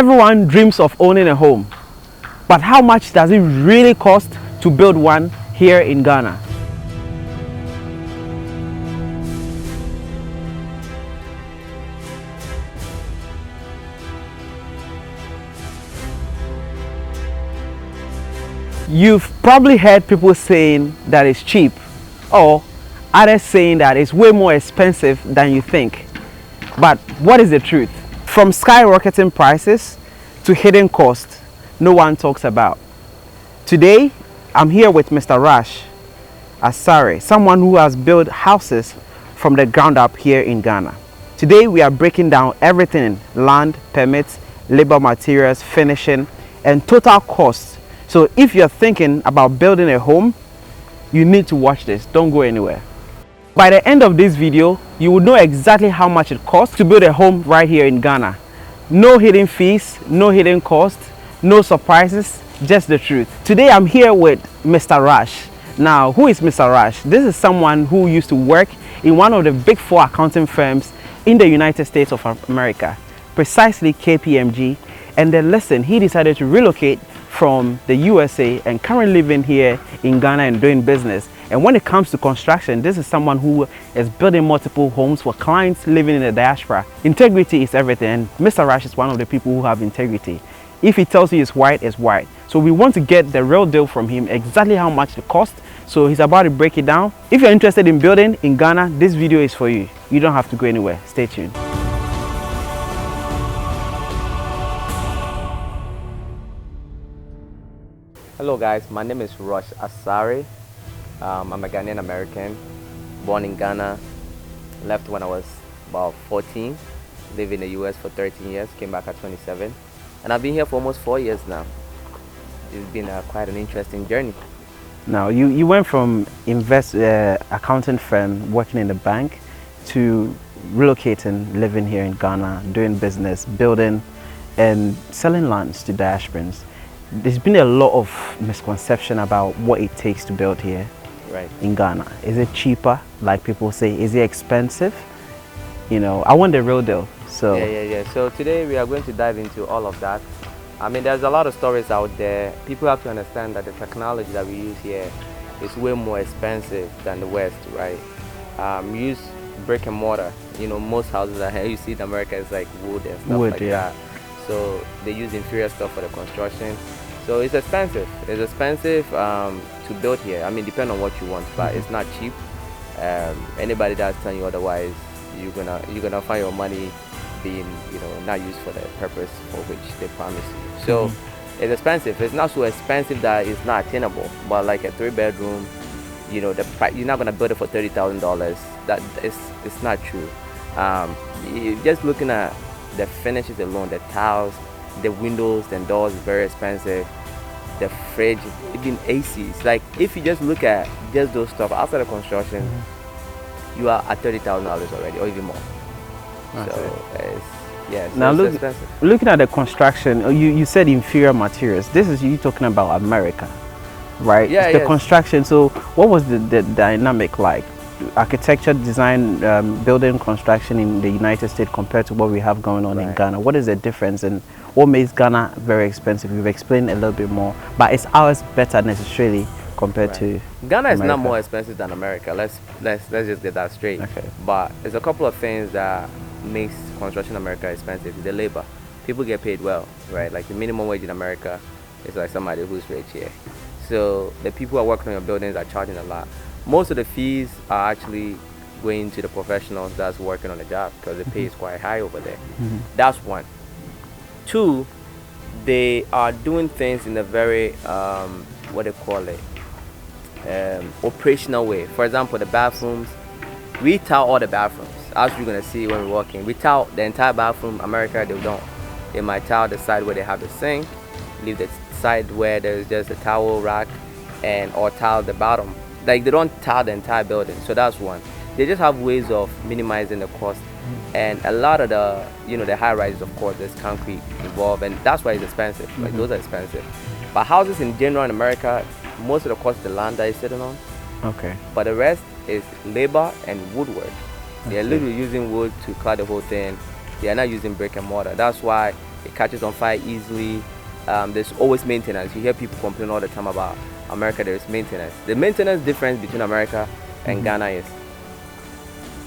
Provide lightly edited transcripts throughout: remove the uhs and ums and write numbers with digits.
Everyone dreams of owning a home, but how much does it really cost to build one here in Ghana? You've probably heard people saying that it's cheap, or others saying that it's way more expensive than you think. But what is the truth? From skyrocketing prices to hidden costs no one talks about. Today, I'm here with Mr.Rush Asare, someone who has built houses from the ground up here in Ghana. Today, we are breaking down everything: land, permits, labor, materials, finishing, and total costs. So if you're thinking about building a home, you need to watch this. Don't go anywhere. By the end of this video, you will know exactly how much it costs to build a home right here in Ghana. No hidden fees, no hidden costs, no surprises, just the truth. Today I'm here with Mr. Rush. Now, who is Mr. Rush? This is someone who used to work in one of the big 4 accounting firms in the United States of America, precisely KPMG. And then listen, he decided to relocate from the USA and currently living here in Ghana and doing business. And when it comes to construction, this is someone who is building multiple homes for clients living in the diaspora. Integrity is everything, and Mr. Rush is one of the people who have integrity. If he tells you it's white, it's white. So we want to get the real deal from him, exactly how much it costs. So he's about to break it down. If you're interested in building in Ghana, this video is for you. You don't have to go anywhere. Stay tuned. Hello guys, my name is Rush Asare. I'm a Ghanaian-American, born in Ghana, left when I was about 14, lived in the US for 13 years, came back at 27, and I've been here for almost 4 years now. It's been quite an interesting journey. Now, you went from accounting firm, working in the bank, to relocating, living here in Ghana, doing business, building and selling lands to diasporans. There's been a lot of misconception about what it takes to build here in Ghana. Is it cheaper, like people say? Is it expensive? You know, I want the real deal. So yeah. So today we are going to dive into all of that. I mean, there's a lot of stories out there. People have to understand that the technology that we use here is way more expensive than the West, right? We use brick and mortar. You know, most houses that you see in America is like wood and stuff that. So they use inferior stuff for the construction. So it's expensive. It's expensive to build here. I mean, depending on what you want, but it's not cheap. Anybody that's telling you otherwise, you're gonna find your money being, not used for the purpose for which they promise you. So it's expensive. It's not so expensive that it's not attainable. But like a 3-bedroom, you're not gonna build it for $30,000. It's not true. Just looking at the finishes alone, the tiles, the windows and doors is very expensive. The fridge, even ACs. Like if you just look at just those stuff outside of construction, you are at $30,000 already, or even more. So now it's expensive. Looking at the construction, you said inferior materials. This is you talking about America, right? Yeah, the construction. So what was the dynamic like? Architecture, design, building construction in the United States compared to what we have going on in Ghana? What is the difference and what makes Ghana very expensive? You've explained a little bit more, but is ours better necessarily compared to Ghana? Is America? not more expensive than America. Let's just get that straight. Okay. But there's a couple of things that makes construction in America expensive. The labor. People get paid well, right? Like the minimum wage in America is like somebody who's rich here. So the people who are working on your buildings are charging a lot. Most of the fees are actually going to the professionals that's working on the job because the pay is quite high over there. That's one. Two, they are doing things in a very, operational way. For example, the bathrooms, we tile all the bathrooms. As you're going to see when we walk in, we tile the entire bathroom. America, they don't. They might tile the side where they have the sink, leave the side where there's just a towel rack, or tile the bottom. Like they don't tile the entire building. So that's one. They just have ways of minimizing the cost. And a lot of the, the high rises, of course, there's concrete involved, and that's why it's expensive. Like those are expensive. But houses in general in America, most of the cost is the land that you're sitting on. Okay. But the rest is labor and woodwork. They're literally using wood to clad the whole thing. They are not using brick and mortar. That's why It catches on fire easily. There's always maintenance. You hear people complain all the time about America. There's maintenance. The maintenance difference between America and Ghana is,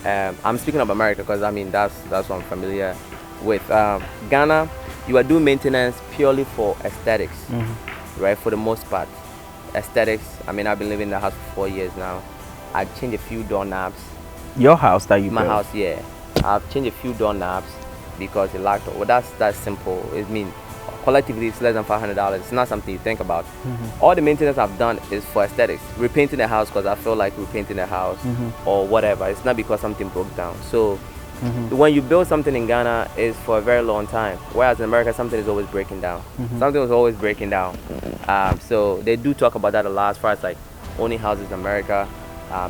I'm speaking of America because I mean that's what I'm familiar with. Ghana, you are doing maintenance purely for aesthetics, right? For the most part, aesthetics. I mean, I've been living in the house for 4 years now. I changed a few doorknobs. Your house that you My built? house, yeah. I've changed a few doorknobs because it lacked. Well, that's simple. It means collectively it's less than $500. It's not something you think about. All the maintenance I've done is for aesthetics. Repainting the house because I feel like repainting the house or whatever. It's not because something broke down. So when you build something in Ghana, it's for a very long time. Whereas in America, something is always breaking down. Something was always breaking down. So they do talk about that a lot as far as like owning houses in America.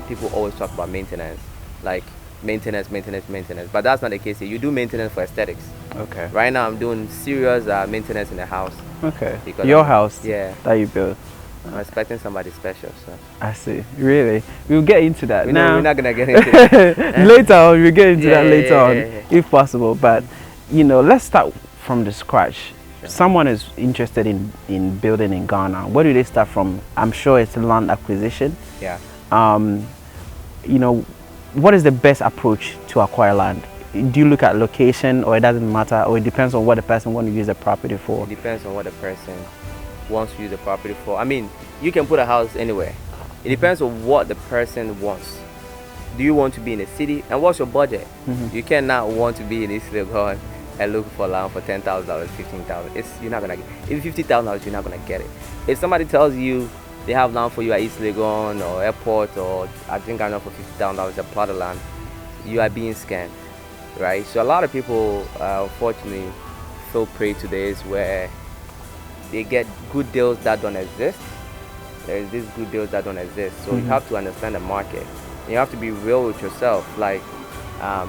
People always talk about maintenance, like maintenance. But that's not the case here. You do maintenance for aesthetics. Okay. Right now, I'm doing serious maintenance in the house. Okay. Because Your house? Yeah. That you built? I'm expecting somebody special, so. I see. Really? We'll get into that. We're Now, not going to get into it. later on, we'll get into that later on, yeah. if possible. But, you know, let's start from the scratch. Sure. Someone is interested in building in Ghana. Where do they start from? I'm sure it's land acquisition. Yeah. You know, what is the best approach to acquire land? Do you look at location, or it doesn't matter, or it depends on what the person wants to use the property for? It depends on what the person wants to use the property for. I mean, you can put a house anywhere. It depends on what the person wants. Do you want to be in a city, and what's your budget? You cannot want to be in East Legon and look for land for $10,000, $15,000. You're not gonna get. If $50,000, you're not gonna get it. If somebody tells you they have land for you at East Legon or airport, or I think I know for $50,000 a plot of land, you are being scammed, right? So a lot of people, unfortunately, feel prey to this where they get good deals that don't exist. There's these good deals that don't exist. So you have to understand the market. You have to be real with yourself. Like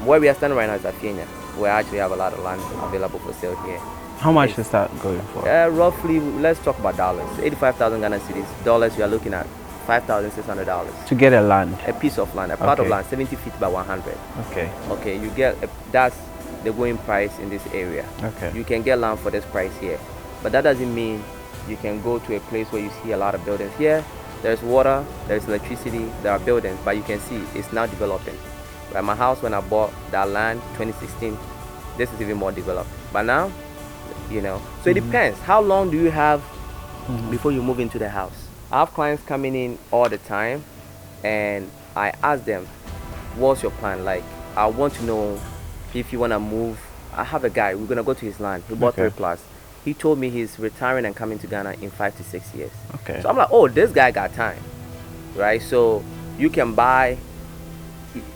where we are standing right now is at Kenya, where I actually have a lot of land available for sale here. How much is that going for? Roughly, let's talk about dollars. 85,000 Ghana cedis. Dollars, you are looking at $5,600. To get a land? A piece of land, a plot of land, 70 feet by 100. Okay. Okay, you get, that's the going price in this area. Okay. You can get land for this price here. But that doesn't mean you can go to a place where you see a lot of buildings. Here, there's water, there's electricity, there are buildings, but you can see it's now developing. Right, my house, when I bought that land, 2016, this is even more developed. But now, you know, so it depends. How long do you have before you move into the house? I have clients coming in all the time, and I ask them, what's your plan? Like, I want to know if you want to move. I have a guy, we're going to go to his land. He bought 3 plots. He told me he's retiring and coming to Ghana in 5 to 6 years. Okay. So I'm like, oh, this guy got time, right? So you can buy,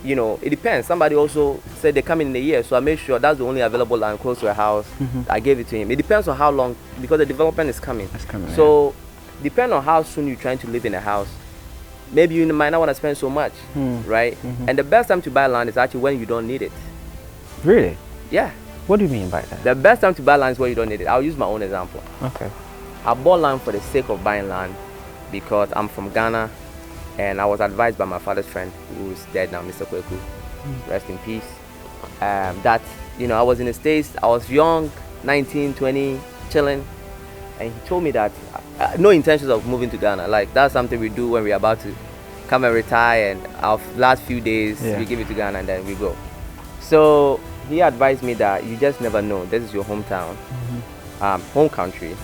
you know, it depends. Somebody also said they come in a year, so I made sure that's the only available land close to a house. I gave it to him. It depends on how long, because the development is coming. It's coming. So depending on how soon you're trying to live in a house, maybe you might not want to spend so much, right? And the best time to buy land is actually when you don't need it. Really? Yeah. What do you mean by that? The best time to buy land is when you don't need it. I'll use my own example. Okay. I bought land for the sake of buying land because I'm from Ghana, and I was advised by my father's friend, who's dead now, Mr. Kweku, rest in peace, that, you know, I was in the States, I was young, 19, 20, chilling, and he told me that no intentions of moving to Ghana. Like, that's something we do when we're about to come and retire, and our last few days, we give it to Ghana and then we go. So he advised me that you just never know. This is your hometown, home country.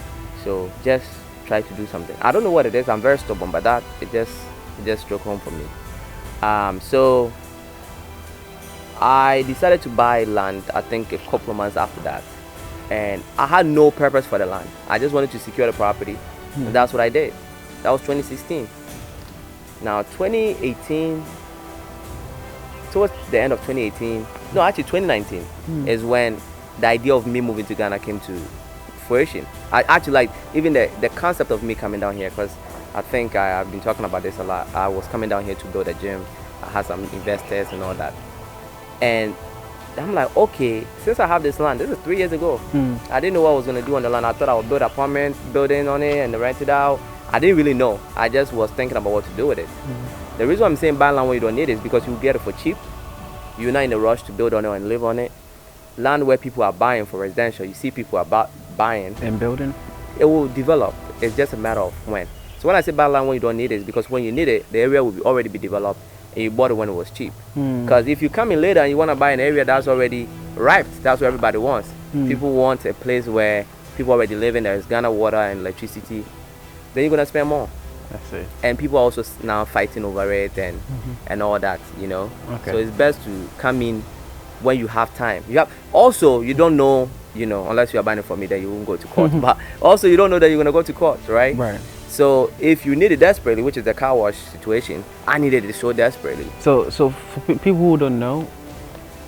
So just try to do something. I don't know what it is. I'm very stubborn, but that it just struck home for me. So I decided to buy land, I think a couple of months after that. And I had no purpose for the land. I just wanted to secure the property. And that's what I did. That was 2016. Now 2018, towards the end of 2018, no, actually 2019 is when the idea of me moving to Ghana came to fruition. I actually like even the concept of me coming down here, because I think I've been talking about this a lot. I was coming down here to build a gym. I had some investors and all that. And I'm like, okay, since I have this land, this is 3 years ago. I didn't know what I was going to do on the land. I thought I would build an apartment building on it and rent it out. I didn't really know. I just was thinking about what to do with it. The reason I'm saying buy land when you don't need it is because you get it for cheap. You're not in a rush to build on it and live on it. land where people are buying for residential, you see people are buying and building, it will develop. It's just a matter of when. So when I say buy land when you don't need it, it's because when you need it, the area will already be developed, and you bought it when it was cheap. Because if you come in later and you want to buy an area that's already ripe, that's what everybody wants. People want a place where people already live in, there's Ghana water and electricity, then you're going to spend more. That's it. And people are also now fighting over it and all that, you know. Okay. So it's best to come in when you have time. Also, you don't know, you know, unless you are buying it from me, then you won't go to court. But also, you don't know that you're going to go to court, right? Right. So if you need it desperately, which is the car wash situation, I needed it so desperately. So for people who don't know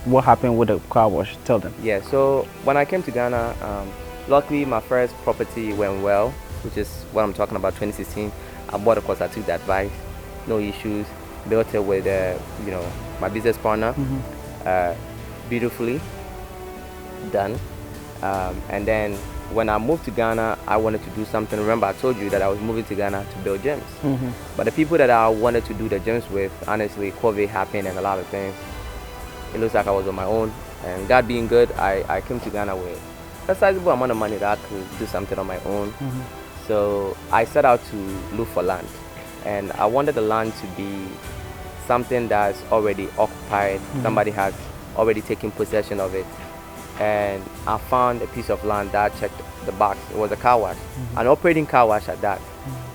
what happened with the car wash, tell them. Yeah, so when I came to Ghana, luckily my first property went well, which is what I'm talking about, 2016. I bought, of course, I took the advice, no issues, built it with, you know, my business partner, beautifully done. And then when I moved to Ghana, I wanted to do something. Remember, I told you that I was moving to Ghana to build gyms. But the people that I wanted to do the gyms with, honestly, COVID happened and a lot of things. It looks like I was on my own. And God being good, I came to Ghana with a sizable amount of money that I could do something on my own. So I set out to look for land. And I wanted the land to be something that's already occupied. Somebody has already taken possession of it. And I found a piece of land that checked the box. It was a car wash, an operating car wash at that,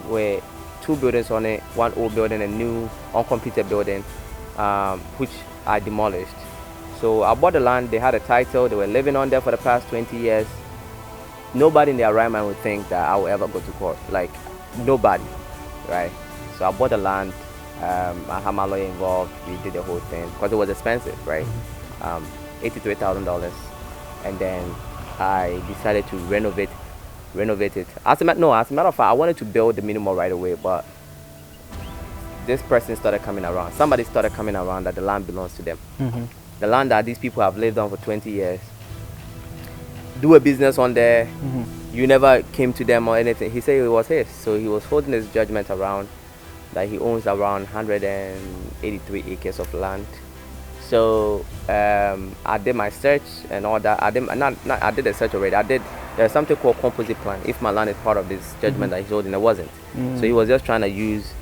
with 2 buildings on it, 1 old building, a new uncompleted building, which I demolished. So I bought the land, they had a title, they were living on there for the past 20 years. Nobody in their right mind would think that I will ever go to court, like nobody, right? So I bought the land, I had my lawyer involved, we did the whole thing, because it was expensive, right? $83,000. And then I decided to renovate it. As a matter of fact, I wanted to build the minimum right away, but this person started coming around. Somebody started coming around that the land belongs to them. The land that these people have lived on for 20 years. Do a business on there. You never came to them or anything. He said it was his. So he was holding his judgment around that he owns around 183 acres of land. So I did my search and all that. I did a search already. There's something called composite plan. If my land is part of this judgment that he's holding, it wasn't. So he was just trying to use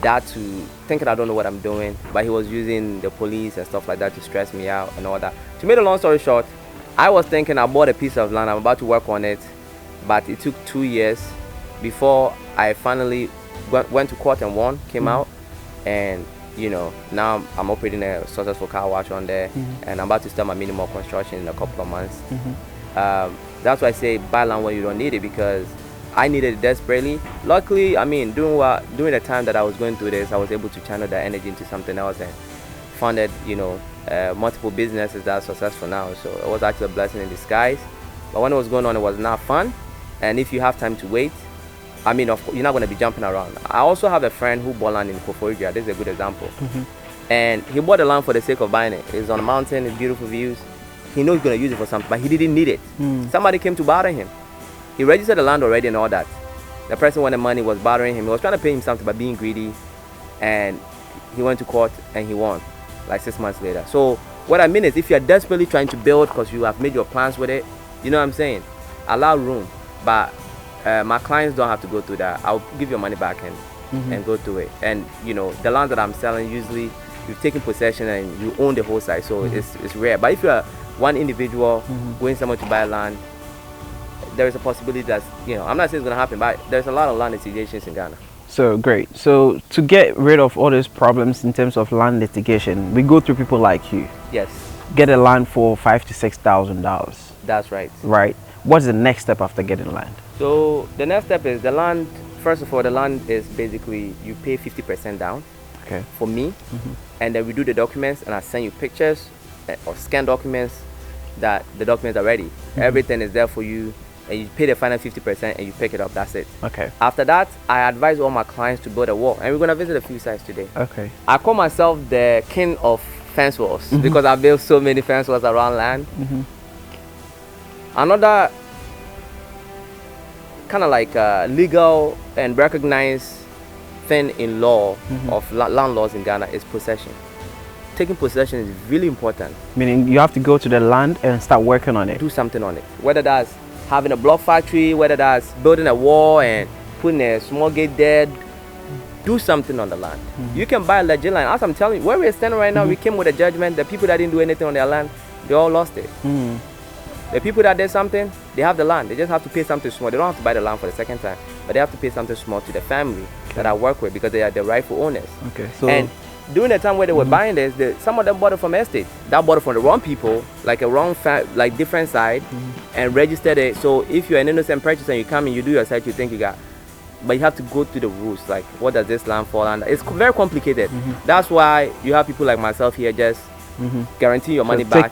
that to thinking I don't know what I'm doing, but he was using the police and stuff like that to stress me out and all that. To make a long story short, I was thinking I bought a piece of land, I'm about to work on it, but it took 2 years before I finally went to court and won, came out, and you know, now I'm operating a successful car wash on there, and I'm about to start my minimal construction in a couple of months. That's why I say buy land when you don't need it, because I needed it desperately. Luckily, I mean, during the time that I was going through this, I was able to channel that energy into something else and funded, you know, multiple businesses that are successful now. So it was actually a blessing in disguise. But when it was going on, it was not fun. And if you have time to wait, I mean, of course, you're not going to be jumping around. I also have a friend who bought land in Koforidua. This is a good example. And he bought the land for the sake of buying it. It's on a mountain, it's beautiful views. He knows he's going to use it for something, but he didn't need it. Somebody came to bother him. He registered the land already and all that. The person wanted money, was bothering him. He was trying to pay him something by being greedy. And he went to court and he won, like 6 months later. So what I mean is, if you're desperately trying to build because you have made your plans with it, you know what I'm saying? Allow room. But my clients don't have to go through that. I'll give your money back and go through it. And you know, the land that I'm selling, usually you've taken possession and you own the whole site, so it's rare. But if you're one individual going somewhere to buy land, there is a possibility that, you know, I'm not saying it's going to happen, but there's a lot of land litigations in Ghana. So great. So to get rid of all those problems in terms of land litigation, we go through people like you. Yes. Get a land for $5,000 to $6,000. That's right. Right. What's the next step after getting land? So the next step is the land. First of all, the land is basically you pay 50% down. Okay. For me, and then we do the documents, and I send you pictures or scan documents that the documents are ready. Everything is there for you, and you pay the final 50% and you pick it up. That's it. Okay. After that, I advise all my clients to build a wall, and we're gonna visit a few sites today. Okay. I call myself the king of fence walls because I built so many fence walls around land. Another kind of like legal and recognized thing in law of land laws in Ghana is possession. taking possession is really important. Meaning you have to go to the land and start working on it. Do something on it. Whether that's having a block factory, whether that's building a wall and putting a small gate there, do something on the land. You can buy a legit land. As I'm telling you, where we're standing right now, we came with a judgment. The people that didn't do anything on their land, they all lost it. The people that did something, they have the land. They just have to pay something small. They don't have to buy the land for the second time, but they have to pay something small to the family that I work with because they are the rightful owners. Okay. So and during the time where they were buying this, some of them bought it from estate. That bought it from the wrong people, like a wrong like different side, and registered it. So if you're an innocent purchaser and you come and you do your site, you think you got, but you have to go through the rules. Like, what does this land fall under? It's very complicated. That's why you have people like myself here just guarantee your money back.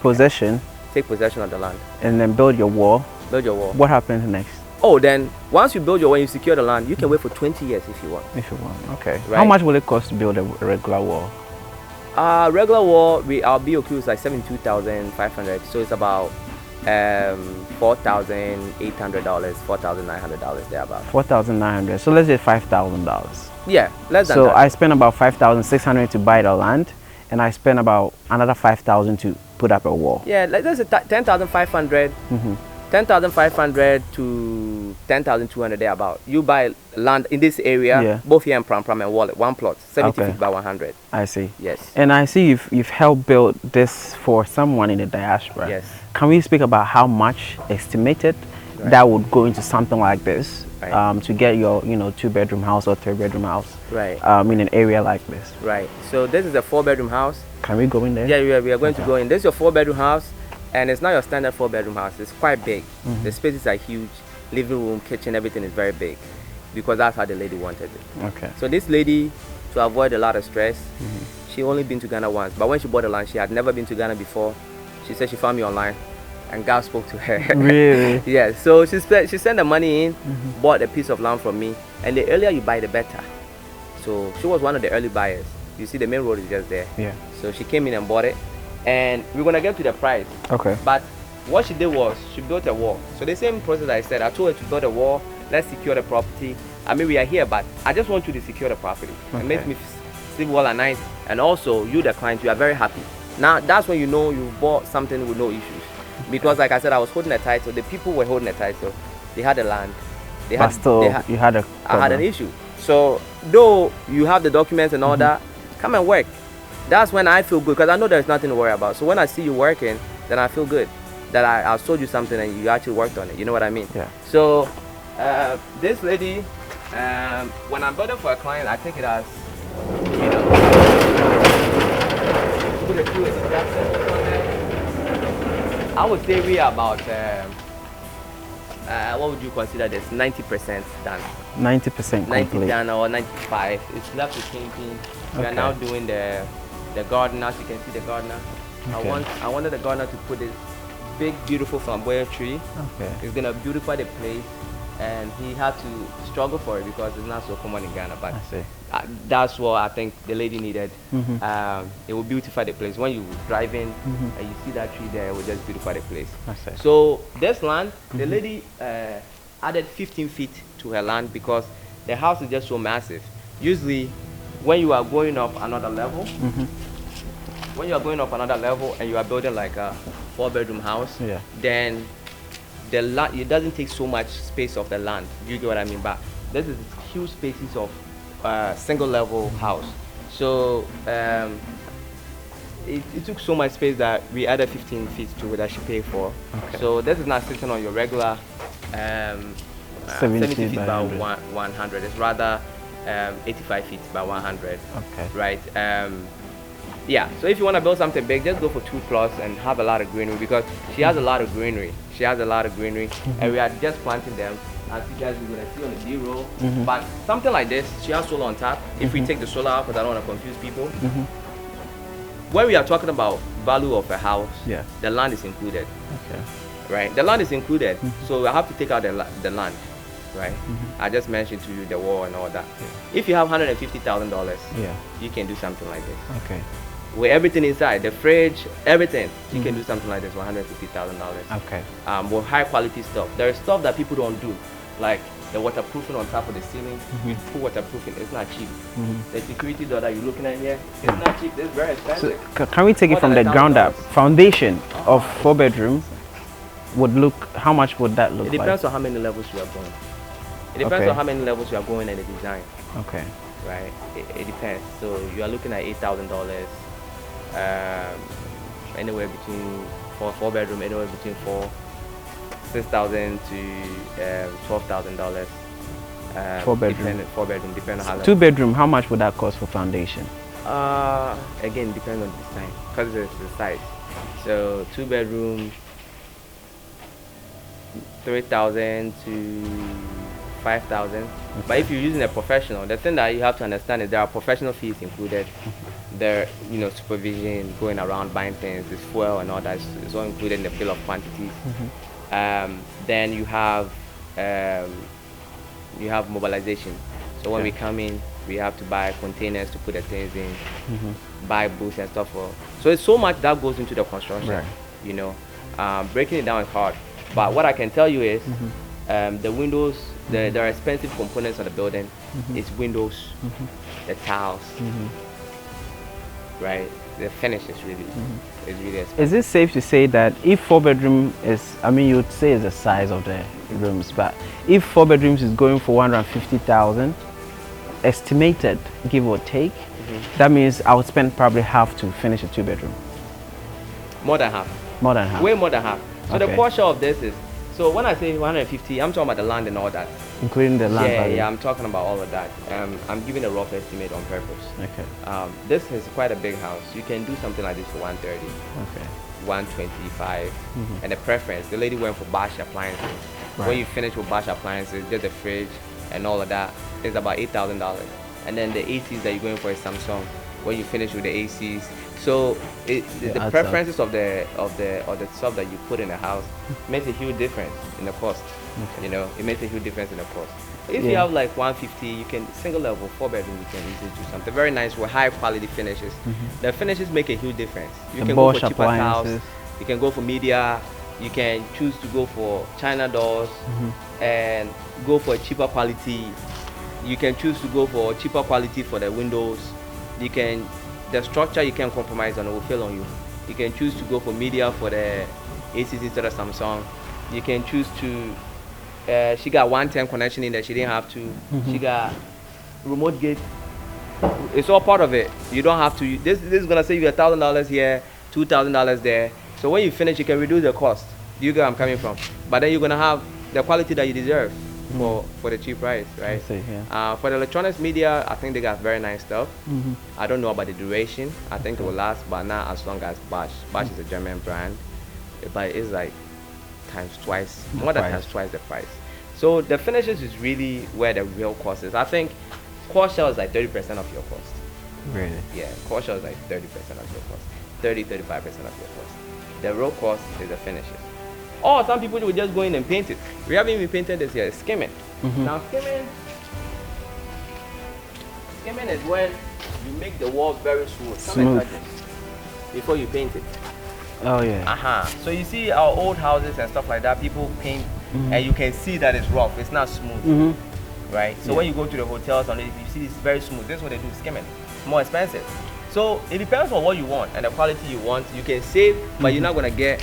Take possession of the land. And then build your wall. Build your wall. What happens next? Oh, then once you build your wall, you secure the land, you can wait for 20 years if you want. If you want, okay. Right. How much will it cost to build a regular wall? Regular wall, our BOQ is like 72,500, so it's about $4,800, $4,900 thereabout. $4,900. So let's say $5,000. Yeah, less than that. So I spent about $5,600 to buy the land, and I spent about another $5,000 to put up a wall. Yeah, like that's 10,500. 10,500 to 10,200 thereabout. You buy land in this area, both here in Pram and Wallet, one plot, 70 feet by 100. I see. Yes. And I see you've helped build this for someone in the diaspora. Yes. Can we speak about how much estimated that would go into something like this to get your 2-bedroom house or 3-bedroom house in an area like this? Right. So this is a 4-bedroom house. Can we go in there? Yeah, we are going to go in. This is your 4-bedroom house. And it's not your standard 4-bedroom house. It's quite big. The spaces are huge. Living room, kitchen, everything is very big because that's how the lady wanted it. Okay. So this lady, to avoid a lot of stress, she only been to Ghana once. But when she bought the land, she had never been to Ghana before. She said she found me online, and God spoke to her. Really? Yeah. So she sent the money in, bought a piece of land from me, and the earlier you buy, the better. So she was one of the early buyers. You see, the main road is just there. Yeah. So she came in and bought it. And we're gonna get to the price. Okay. But what she did was she built a wall. So the same process I said, I told her to build a wall. Let's secure the property. I mean, we are here, but I just want you to secure the property. It makes me sleep well at night. And also, you, the client, you are very happy. Now that's when you know you bought something with no issues. Because, like I said, I was holding a title. The people were holding a title. They had the land. You had a problem. I had an issue. So though you have the documents and all that, come and work. That's when I feel good because I know there's nothing to worry about. So when I see you working, then I feel good that I sold you something and you actually worked on it. You know what I mean? Yeah. So this lady, when I'm building for a client, I take it as, put a few instructions on there. I would say we are about, what would you consider this? 90% done. 90% 90 done or 95. It's left the painting. We are now doing the garden. As you can see, the gardener. Okay. I wanted the gardener to put this big, beautiful flamboyant tree. Okay. It's gonna beautify the place, and he had to struggle for it because it's not so common in Ghana. But that's what I think the lady needed. It will beautify the place. When you drive in and you see that tree there, it will just beautify the place. So this land, the lady added 15 feet to her land because the house is just so massive. Usually, when you are going up another level, when you are going up another level and you are building like a 4-bedroom house, then the land, it doesn't take so much space of the land. You get what I mean? But this is huge spaces of single level house. So it took so much space that we added 15 feet to it that she paid for. Okay. So this is not sitting on your regular 70 feet by 100. It's rather 85 feet by 100. Okay. Right. Yeah. So if you want to build something big, just go for 2 plots and have a lot of greenery because she has a lot of greenery. And we are just planting them. As you guys are gonna see on the B-roll. But something like this, she has solar on top. If we take the solar out, because I don't want to confuse people. When we are talking about value of a house, the land is included. Okay. Right. The land is included. So I have to take out the land. Right? I just mentioned to you the wall and all that. If you have $150,000, you can do something like this. Okay. With everything inside, the fridge, everything, you can do something like this for $150,000. Okay. With high quality stuff. There is stuff that people don't do. like the waterproofing on top of the ceiling. You put waterproofing, it's not cheap. The security door that you're looking at here, it's not cheap, it's very expensive. So, can we take it from the ground up? Foundation of 4-bedroom would look, how much would that look like? It depends on how many levels you are going. It depends on how many levels you are going and the design. Okay. Right, it depends. So you are looking at $8,000, anywhere between for 4-bedroom, anywhere between $6,000 to $12,000. 4-bedroom. 4-bedroom, depending on how. 2-bedroom, how much would that cost for foundation? Again, depends on the design, because it's the size. So 2-bedroom, 3,000 to 5,000. But if you're using a professional, the thing that you have to understand is there are professional fees included. There, supervision, going around buying things, this fuel and all that is all included in the bill of quantities. Then you have mobilization. So when we come in, we have to buy containers to put the things in, buy booths and stuff. So it's so much that goes into the construction. Right. Breaking it down is hard. But what I can tell you is the windows, there are expensive components of the building. It's windows, the tiles, right? The finish is really expensive. Is it safe to say that if 4-bedroom is, you'd say it's the size of the rooms, but if 4 bedrooms is going for 150,000, estimated, give or take, that means I would spend probably half to finish a 2-bedroom. More than half. More than half. Way more than half. So the portion of this is, so when I say 150, I'm talking about the land and all that. Including the land value? Yeah, I'm talking about all of that. I'm giving a rough estimate on purpose. Okay. This is quite a big house. You can do something like this for 130. Okay. 125. And the preference, the lady went for Bosch appliances. Right. When you finish with Bosch appliances, just the fridge and all of that, it's about $8,000. And then the ACs that you're going for is Samsung. When you finish with the ACs, so the preferences of the stuff that you put in the house makes a huge difference in the cost. Okay. It makes a huge difference in the cost. If you have like 150, you can single level 4-bedroom, you can easily do something very nice with high quality finishes. The finishes make a huge difference. You can go for cheaper tiles, you can go for media, you can choose to go for China doors and go for a cheaper quality. You can choose to go for cheaper quality for the windows. The structure you can compromise on, it will fail on you. You can choose to go for media for the ACs instead of Samsung. You can choose to, she got 110 connection in there, she didn't have to. She got remote gate. It's all part of it. You don't have to, this is gonna save you $1,000 here, $2,000 there. So when you finish, you can reduce the cost. You get where I'm coming from. But then you're gonna have the quality that you deserve for the cheap price, right? See, yeah. For the electronics media, I think they got very nice stuff. I don't know about the duration. I think it will last, but not as long as Bosch. Bosch is a German brand, but it's like more than times twice the price. So the finishes is really where the real cost is. I think core shell is like 30% of your cost. Really? Yeah, core shell is like 30% of your cost. 30-35% of your cost. The real cost is the finishes. Or some people will just go in and paint it. We haven't even painted this yet. It's skimming. Now skimming is when you make the wall very smooth. Before you paint it. Oh yeah. So you see our old houses and stuff like that, people paint and you can see that it's rough. It's not smooth. Right? So when you go to the hotels and you see it's very smooth, this is what they do, skimming. It's more expensive. So it depends on what you want and the quality you want. You can save, but you're not gonna get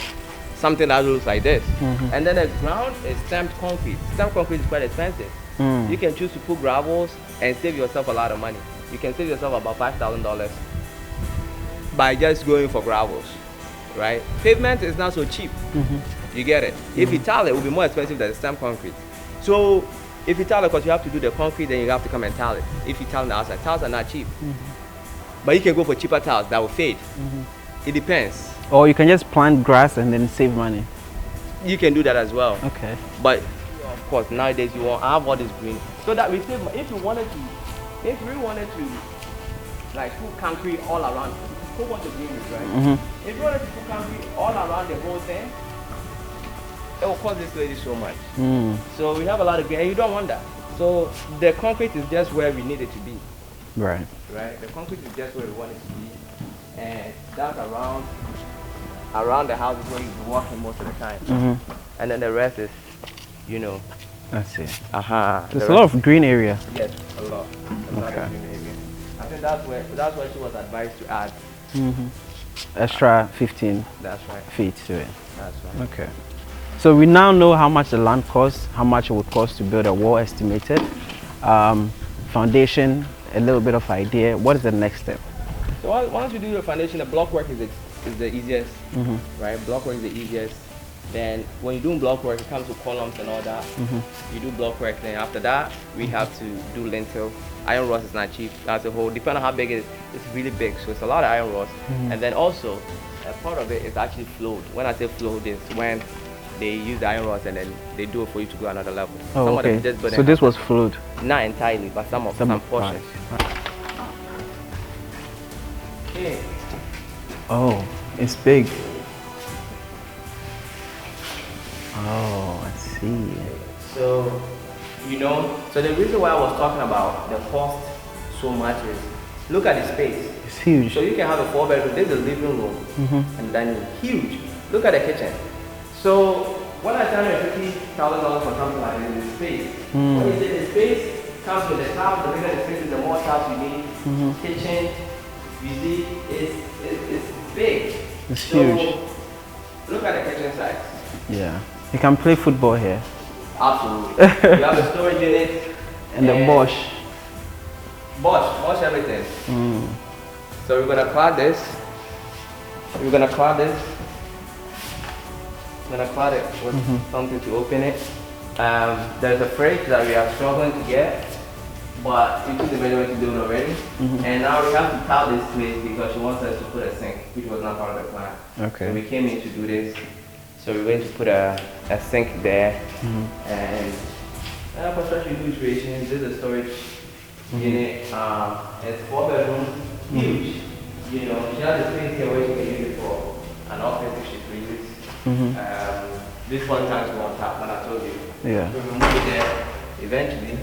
something that looks like this. And then the ground is stamped concrete. Stamped concrete is quite expensive. You can choose to put gravels and save yourself a lot of money. You can save yourself about $5,000 by just going for gravels, right? Pavement is not so cheap. You get it? If you tile it, will be more expensive than the stamped concrete. So if you tile it, because you have to do the concrete, then you have to come and tile it. If you tile on the outside, tiles are not cheap. But you can go for cheaper tiles that will fade. It depends. Or you can just plant grass and then save money. You can do that as well. Okay. But of course, nowadays you want have all this green, so that we save. If we wanted to, like put concrete all around, who wants the green, right? If you wanted to put concrete all around the whole thing, it will cost this lady so much. So we have a lot of green, and you don't want that. So the concrete is just where we need it to be. Right. Right. The concrete is just where we want it to be, and that's around the house is where you'll be walking most of the time. And then the rest is, I see. There's a lot of green area. Yes, a lot. A lot of green area. I think that's where she was advised to add. Extra 15 That's right. feet to it. That's right. Okay. So we now know how much the land costs, how much it would cost to build a wall estimated. Foundation, a little bit of idea. What is the next step? So once you do your foundation, the block work is the easiest, right? Block work is the easiest. Then when you're doing block work, it comes with columns and all that. You do block work, then after that, we have to do lintel. Iron rods is not cheap. That's a whole, depending on how big it is, it's really big. So it's a lot of iron rods. And then also, a part of it is actually flowed. When I say flowed, it's when they use the iron rods and then they do it for you to go another level. Oh, okay. So this was flowed? Not entirely, but some portions. Okay. Oh, it's big. Oh, I see. So, so the reason why I was talking about the cost so much is, look at the space. It's huge. So you can have a 4-bedroom, there's a living room, and then huge. Look at the kitchen. So when I tell you $50,000 for something like this, the space. When you say the space comes with the house, the bigger the space is, the more house you need. Kitchen, you see, it's big. It's huge. Look at the kitchen size. Yeah. You can play football here. Absolutely. You have a storage unit. And the Bosch everything. So we're gonna clad this. We're gonna clad it with something to open it. There's a fridge that we are struggling to get, but we took the measurement to do it already. And now we have to tile this place because she wants us to put a sink, which was not part of the plan. Okay. So we came in to do this. So we're going to put a sink there. And for such a huge creation, this is a storage unit. It's 4-bedroom, huge. She has a space here where she can use it for an office if she pleases. This one can go on top, and I told you. Yeah. So we move it there eventually.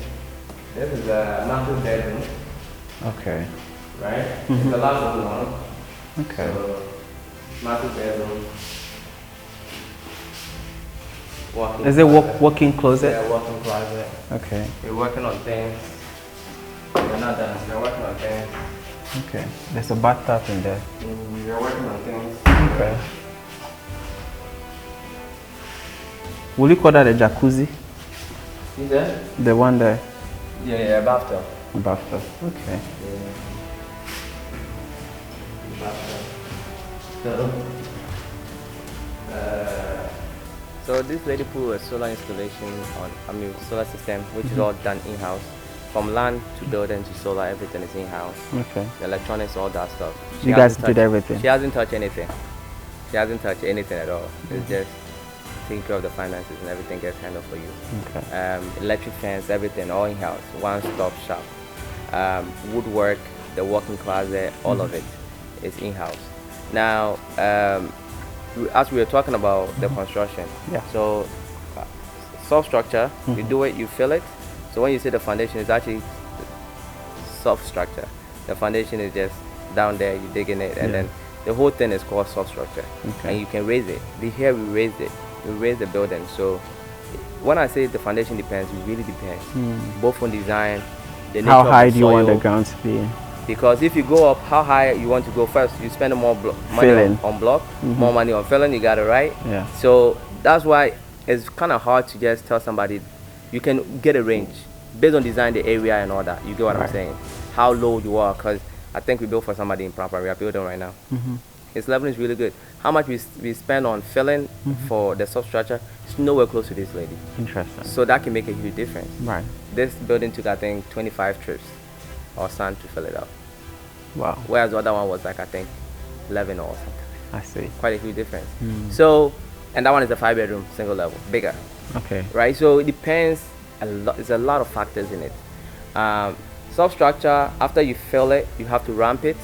This is a master bedroom. Okay. Right? It's a lot going on. Okay. So, master bedroom. Is it walk-in closet? Yeah, walk-in closet. Okay. We're working on things. We're not done. We're working on things. Okay. There's a bathtub in there. We're working on things. Okay. Will you call that a jacuzzi? See there? The one there? Yeah, bathtub. A bathtub. Okay. Yeah. Bathtub. So this lady put a solar installation solar system, which is all done in-house. From land to building to solar, everything is in-house. Okay. The electronics, all that stuff. You guys did everything? She hasn't touched anything. She hasn't touched anything at all. It's just taking care of the finances and everything gets handled for you. Okay. Electric fans, everything, all in-house. One-stop shop. Woodwork, the walk-in closet, all of it is in-house. Now, as we were talking about the construction, so soft structure, you do it, you fill it. So when you say the foundation is actually soft structure, the foundation is just down there, you dig in it, and then the whole thing is called soft structure. Okay. And you can raise it. Here we raised it. We raised the building. So when I say the foundation depends, it really depends. Both on design, the nature how of high the do you want the soil. ground to be? Because if you go up, how high you want to go first, you spend more money on block, more money on filling, you got it right. Yeah. So that's why it's kind of hard to just tell somebody. You can get a range based on design, the area and all that. You get what I'm saying? How low you are, because I think we built for somebody in Proper. We are building right now. His level is really good. How much we spend on filling for the substructure is nowhere close to this lady. Interesting. So that can make a huge difference. Right. This building took, I think, 25 trips or sand to fill it up. Wow. Whereas the other one was like, I think, 11 or something. I see. Quite a huge difference. So, and that one is a 5-bedroom, single level, bigger. Okay. Right, so it depends a lot. There's a lot of factors in it. Substructure, after you fill it, you have to ramp it.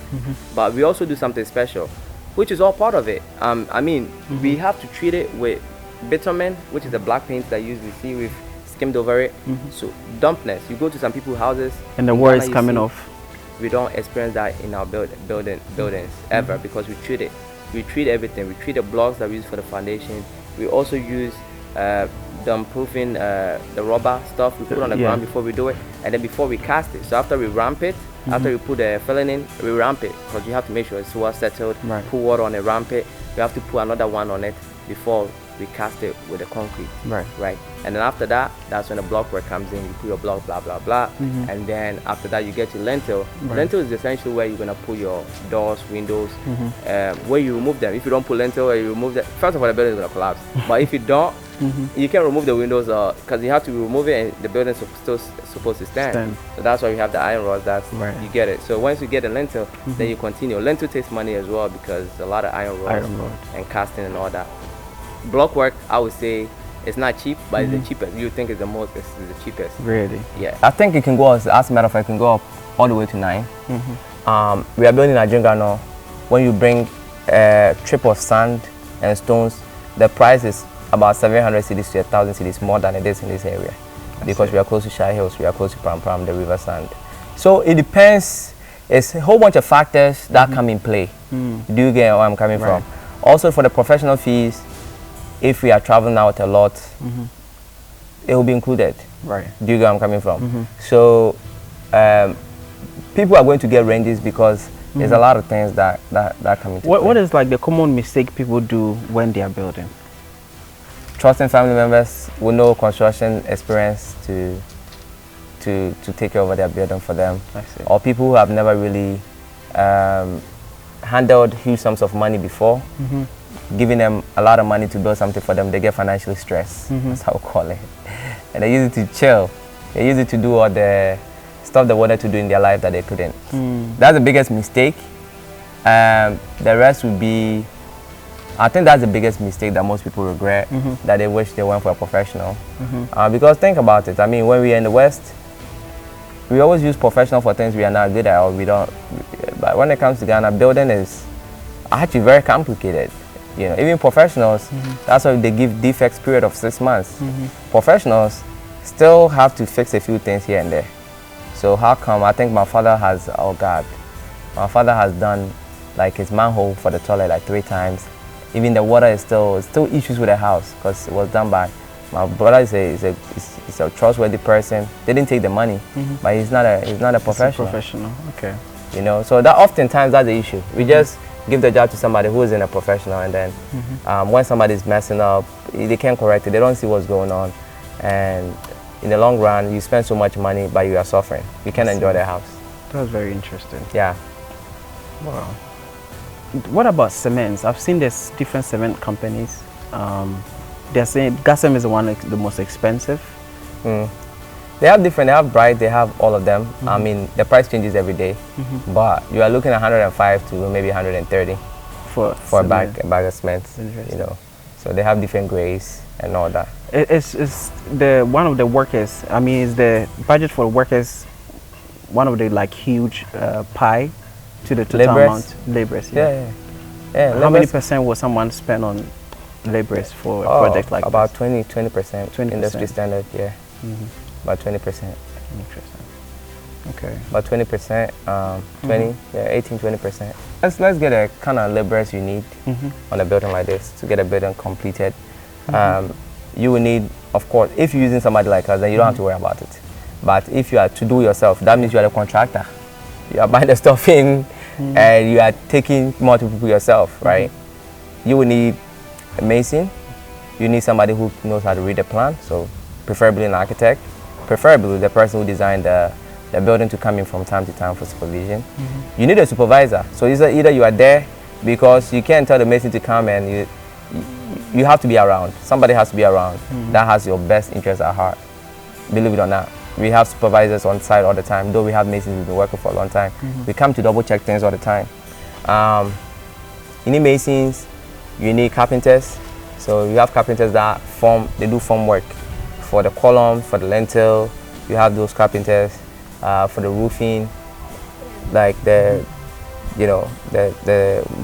But we also do something special, which is all part of it. We have to treat it with bitumen, which is the black paint that you usually see with skimmed over it. So dampness, you go to some people's houses and the word is coming off. We don't experience that in our buildings ever, because we treat it. We treat everything. We treat the blocks that we use for the foundation. We also use proofing the rubber stuff we put on the ground before we do it, and then before we cast it. So after we ramp it, after we put the filling in, we ramp it because you have to make sure it's well settled. Right. Put water on it, ramp it. We have to put another one on it before we cast it with the concrete. Right. And then after that, that's when the block work comes in. You put your block, blah blah blah, and then after that you get your lintel. Lintel is essentially where you're gonna put your doors, windows, where you remove them. If you don't put lintel, or you remove them, first of all the building is gonna collapse. But if you don't, you can remove the windows because you have to remove it, and the building's still supposed to stand. So that's why we have the iron rods. That's you get it. So once you get the lintel, then you continue. Lintel takes money as well because a lot of iron rods and casting and all that. Block work, I would say, it's not cheap, but it's the cheapest. You think it's the cheapest. Really? Yeah. I think it can go, as a matter of fact, it can go up all the way to 9. We are building a Ghana. When you bring a trip of sand and stones, the price is about 700 cedis to 1,000 cedis more than it is in this area. Because we are close to Shire Hills, we are close to Pram, the river sand. So it depends. It's a whole bunch of factors that come in play. Do you get where I'm coming from? Also for the professional fees, if we are traveling out a lot, it will be included. Right. Do you get where I'm coming from? So people are going to get ranges because there's a lot of things that come into play. What is like the common mistake people do when they are building? Trusting family members with no construction experience to take care of their building for them. I see. Or people who have never really handled huge sums of money before. Giving them a lot of money to build something for them, they get financially stressed. That's how we call it. And they use it to chill. They use it to do all the stuff they wanted to do in their life that they couldn't. That's the biggest mistake. The rest would be, I think that's the biggest mistake that most people regret, that they wish they went for a professional. Because think about it, I mean, when we're in the West, we always use professional for things we are not good at or we don't. But when it comes to Ghana, building is actually very complicated. You know, even professionals, that's why they give defects period of 6 months. Professionals still have to fix a few things here and there. So how come? I think my father has, oh God, my father has done like his manhole for the toilet like 3 times. Even the water is still issues with the house because it was done by my brother. Is a trustworthy person. They didn't take the money, but he's not a professional. Okay. You know, so that oftentimes that's the issue. We just give the job to somebody who isn't a professional, and then when somebody's messing up, they can't correct it. They don't see what's going on, and in the long run, you spend so much money, but you are suffering. You can't enjoy the house. That's very interesting. Yeah. Wow. What about cements? I've seen there's different cement companies. They're saying Gasem is the most expensive. They have different. They have Bright. They have all of them. I mean, the price changes every day, but you are looking at 105 to maybe 130 for a bag of cement. You know, so they have different grades and all that. It's the one of the workers. I mean, is the budget for workers one of the like huge pie to the total amount? Laborers. Yeah. How many percent will someone spend on laborers for a project like about this? 20%. Industry standard. Yeah. About 20%. Interesting. Okay. About 20%, 18-20%. Let's get a kind of laborers you need on a building like this to get a building completed. You will need, of course, if you're using somebody like us, then you don't have to worry about it. But if you are to do yourself, that means you are the contractor. You are buying the stuff in, and you are taking multiple people yourself, right? You will need a mason. You need somebody who knows how to read the plan, so preferably an architect. Preferably the person who designed the building to come in from time to time for supervision. You need a supervisor. So either you are there because you can't tell the mason to come, and you have to be around. Somebody has to be around that has your best interest at heart. Believe it or not, we have supervisors on site all the time. Though we have masons who've been working for a long time, we come to double check things all the time. You need masons. You need carpenters. So you have carpenters that do form work. For the column, for the lintel, you have those carpenters. For the roofing, like the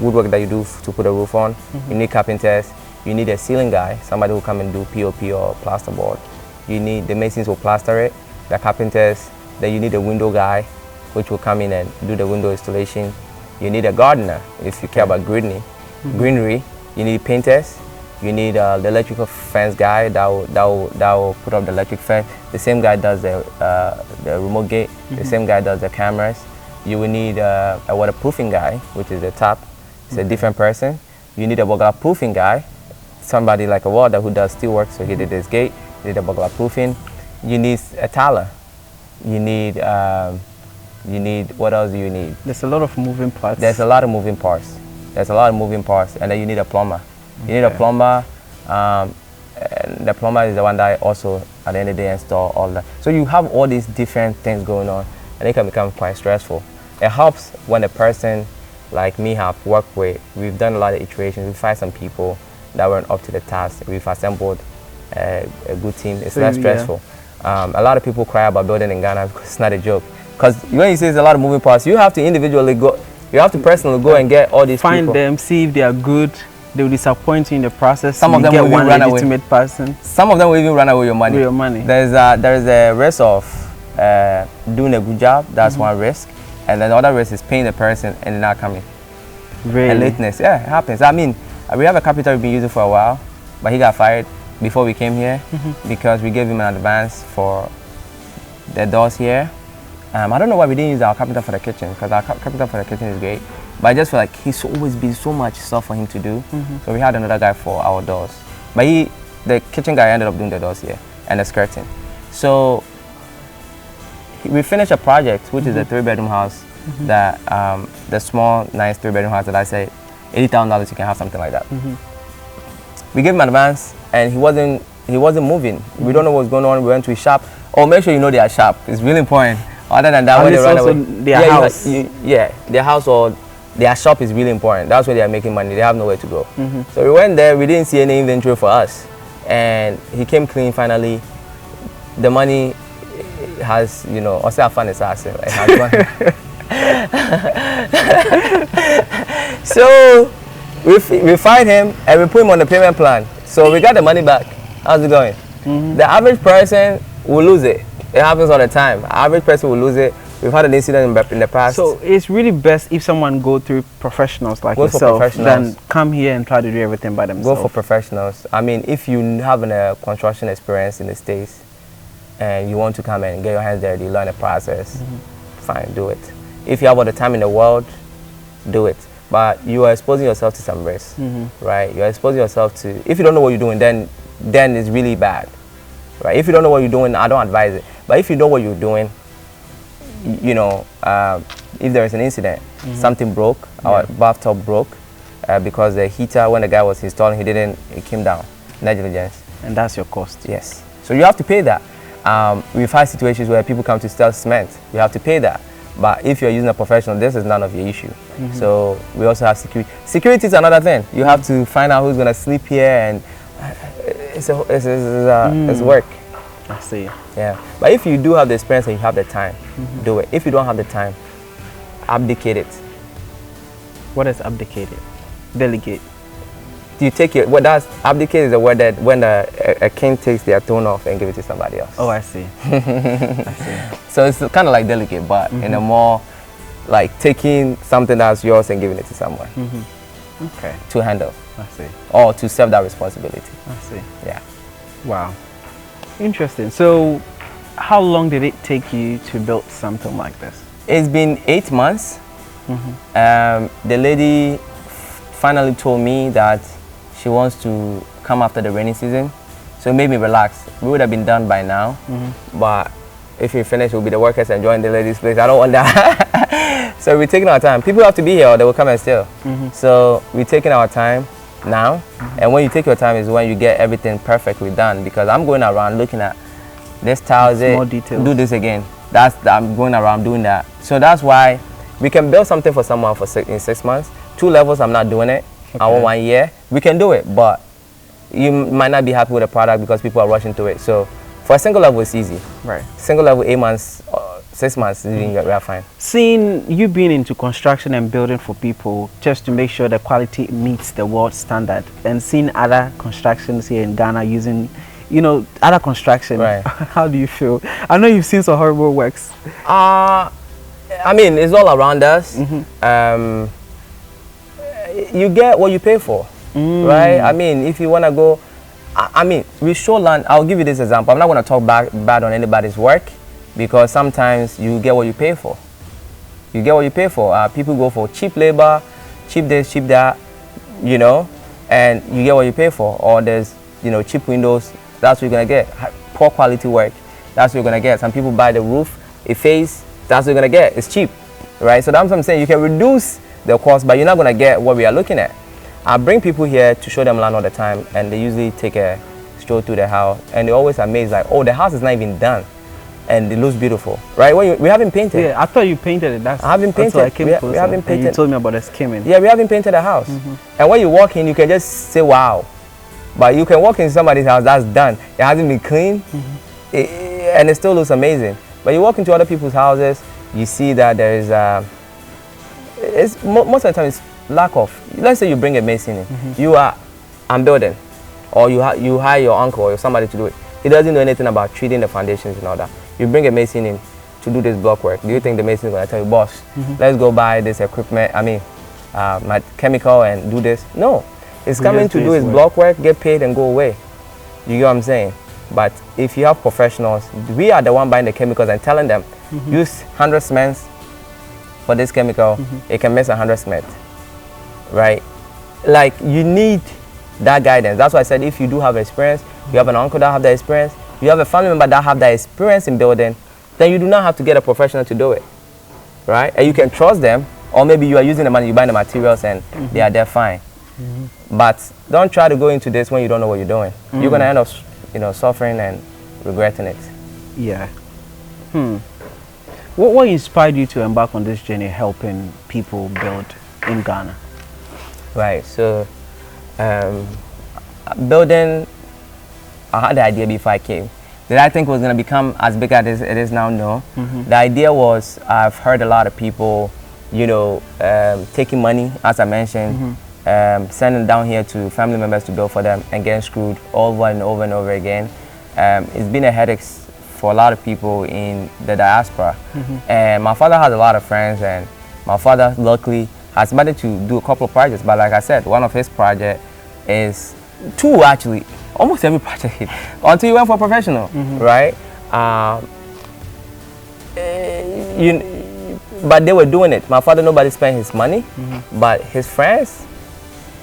woodwork that you do to put a roof on, you need carpenters. You need a ceiling guy, somebody who come and do POP or plasterboard. You need the masons will plaster it, the carpenters. Then you need a window guy, which will come in and do the window installation. You need a gardener if you care about greenery. You need painters. You need the electrical fence guy that will put up the electric fence. The same guy does the remote gate. The same guy does the cameras. You will need a waterproofing guy, which is the top. It's a different person. You need a burglar proofing guy, somebody like a welder who does steel work. So he did this gate. You need a burglar proofing. You need a taller. You need what else do you need? There's a lot of moving parts. There's a lot of moving parts. And then you need a plumber. You need a plumber. And the plumber is the one that also at the end of the day install all that. So you have all these different things going on, and it can become quite stressful. It helps when a person like me have worked with. We've done a lot of iterations. We find some people that weren't up to the task. We've assembled a good team. It's less stressful. A lot of people cry about building in Ghana because it's not a joke. Because when you say there's a lot of moving parts, you have to individually go. You have to personally go and get all these find people. them, see if they are good. They will disappoint you in the process. Some of them get will one even run legitimate away. person. Some of them will even run away with your money. With your money. There is a risk of doing a good job. That's one risk, and then the other risk is paying the person and not coming. Really? And lateness. Yeah, it happens. I mean, we have a carpenter we've been using for a while, but he got fired before we came here because we gave him an advance for the doors here. I don't know why we didn't use our carpenter for the kitchen, because our carpenter for the kitchen is great. But I just feel like he's always been so much stuff for him to do. So we had another guy for our doors. But the kitchen guy ended up doing the doors here and the skirting. So we finished a project, which is a 3-bedroom house. That the small, nice 3-bedroom house that I said, $80,000 you can have something like that. We gave him advance, and he wasn't moving. We don't know what's going on. We went to his shop. Oh, make sure you know their shop. It's really important. Other than that, when they run away, their house. Their house or their shop is really important. That's where they are making money. They have nowhere to go. So we went there. We didn't see any inventory for us, and he came clean finally. The money has, also a fun assassin. It has money. So we find him and we put him on the payment plan. So we got the money back. How's it going? The average person will lose it. It happens all the time. Average person will lose it. We've had an incident in the past. So it's really best if someone go through professionals like yourself than come here and try to do everything by themselves. Go for professionals. I mean, if you have a construction experience in the States and you want to come and get your hands dirty, learn the process, fine, do it. If you have all the time in the world, do it. But you are exposing yourself to some risk, right? You are exposing yourself to, if you don't know what you're doing, then it's really bad, right? If you don't know what you're doing, I don't advise it. But if you know what you're doing, if there is an incident, something broke, our bathtub broke, because the heater, when the guy was installing, it came down, negligence. And that's your cost. Yes. So you have to pay that. We've had situations where people come to sell cement. You have to pay that. But if you're using a professional, this is none of your issue. So we also have security. Security is another thing. You have to find out who's going to sleep here, and it's work. I see. Yeah. But if you do have the experience and you have the time, do it. If you don't have the time, abdicate it. What is abdicate it? Delegate. Do you take it? Abdicate is the word that when a king takes their throne off and give it to somebody else. Oh, I see. I see. So it's kind of like delegate, but in a more like taking something that's yours and giving it to someone. Okay. To handle. I see. Or to serve that responsibility. I see. Yeah. Wow. Interesting. So how long did it take you to build something like this? It's been 8 months. The lady finally told me that she wants to come after the rainy season, so it made me relax. We would have been done by now, but if we finish, we'll be the workers enjoying the lady's place. I don't want that. So we're taking our time. People have to be here or they will come and steal. So we're taking our time now, and when you take your time is when you get everything perfectly done, because I'm going around looking at this tile, do this again. I'm going around doing that. So that's why we can build something for someone in 6 months. 2 levels, I'm not doing it. I want 1 year. We can do it, but you might not be happy with the product because people are rushing to it. So for a single level, it's easy. Right. Single level, 8 months, 6 months, we are fine. Seeing you being into construction and building for people just to make sure the quality meets the world standard, and seeing other constructions here in Ghana using, other construction, right. How do you feel? I know you've seen some horrible works. I mean, it's all around us. You get what you pay for. right? I mean, if you want to go, I mean, we show land. I'll give you this example. I'm not going to talk bad on anybody's work, because sometimes you get what you pay for. You get what you pay for. People go for cheap labor, cheap this, cheap that, you know, and you get what you pay for. Or there's, you know, cheap windows. That's what you're going to get. Poor quality work. That's what you're going to get. Some people buy the roof, a face. That's what you're going to get. It's cheap, right? So that's what I'm saying. You can reduce the cost, but you're not going to get what we are looking at. I bring people here to show them land all the time, and they usually take a stroll through the house, and they're always amazed, like, oh, the house is not even done, and it looks beautiful, right? We haven't painted. Yeah, I thought you painted it. I haven't painted. I came we haven't painted. And you told me about the skimming. Yeah, we haven't painted the house. And when you walk in, you can just say, wow. But you can walk in somebody's house that's done. It hasn't been clean, and it still looks amazing. But you walk into other people's houses, you see that there is most of the time it's lack of. Let's say you bring a mason in. I'm building, or you hire your uncle or somebody to do it. He doesn't know anything about treating the foundations and all that. You bring a mason in to do this block work. Do you think the mason is going to tell you, boss, let's go buy this equipment, my chemical, and do this? No. It's coming to do his block work, get paid, and go away. You get what I'm saying? But if you have professionals, we are the one buying the chemicals and telling them, use 100 cements for this chemical. It can mix 100 cement, right? Like, you need that guidance. That's why I said, if you do have experience, you have an uncle that have that experience, you have a family member that have that experience in building, then you do not have to get a professional to do it, right? And you can trust them, or maybe you are using the money, you buy the materials, and they are there fine. But don't try to go into this when you don't know what you're doing. You're going to end up, you know, suffering and regretting it. Yeah. What inspired you to embark on this journey helping people build in Ghana? Right, so building, I had the idea before I came. Did I think it was going to become as big as it is now? No. The idea was, I've heard a lot of people, you know, taking money, as I mentioned, sending down here to family members to build for them and getting screwed over and over and over again. It's been a headache for a lot of people in the diaspora. And my father has a lot of friends, and my father luckily has managed to do a couple of projects. But like I said, one of his projects is two, actually, almost every project until you went for a professional, right? But they were doing it. My father, nobody spent his money, but his friends,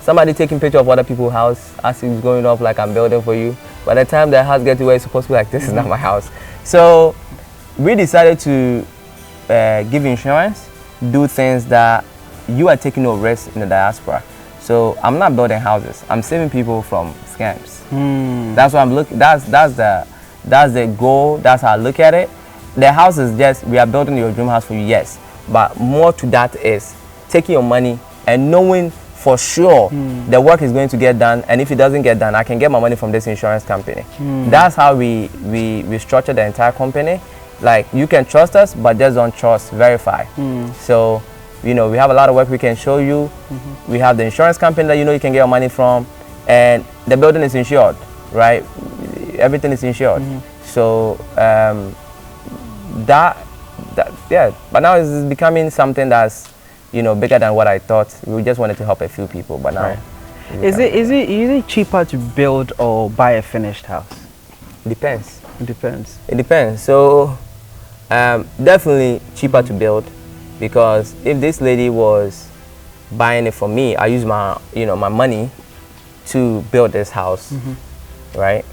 somebody taking picture of other people's house as he's going off like, I'm building for you. By the time the house gets to where it's supposed to be, like, this is not my house. So we decided to give insurance, do things that you are taking no risk in the diaspora. So I'm not building houses. I'm saving people from scams. That's what I'm looking. That's the goal. That's how I look at it. The house is just, we are building your dream house for you, yes. But more to that is taking your money and knowing for sure the work is going to get done, and if it doesn't get done, I can get my money from this insurance company. That's how we structure the entire company. Like, you can trust us, but just don't trust, verify. So, you know, we have a lot of work we can show you. We have the insurance company that you know you can get your money from, and the building is insured, right? Everything is insured. So yeah, but now it's becoming something that's, you know, bigger than what I thought. We just wanted to help a few people, but now. Is it cheaper to build or buy a finished house? Depends. It depends. It depends. So definitely cheaper to build, because if this lady was buying it for me, I use my, you know, my money to build this house, right?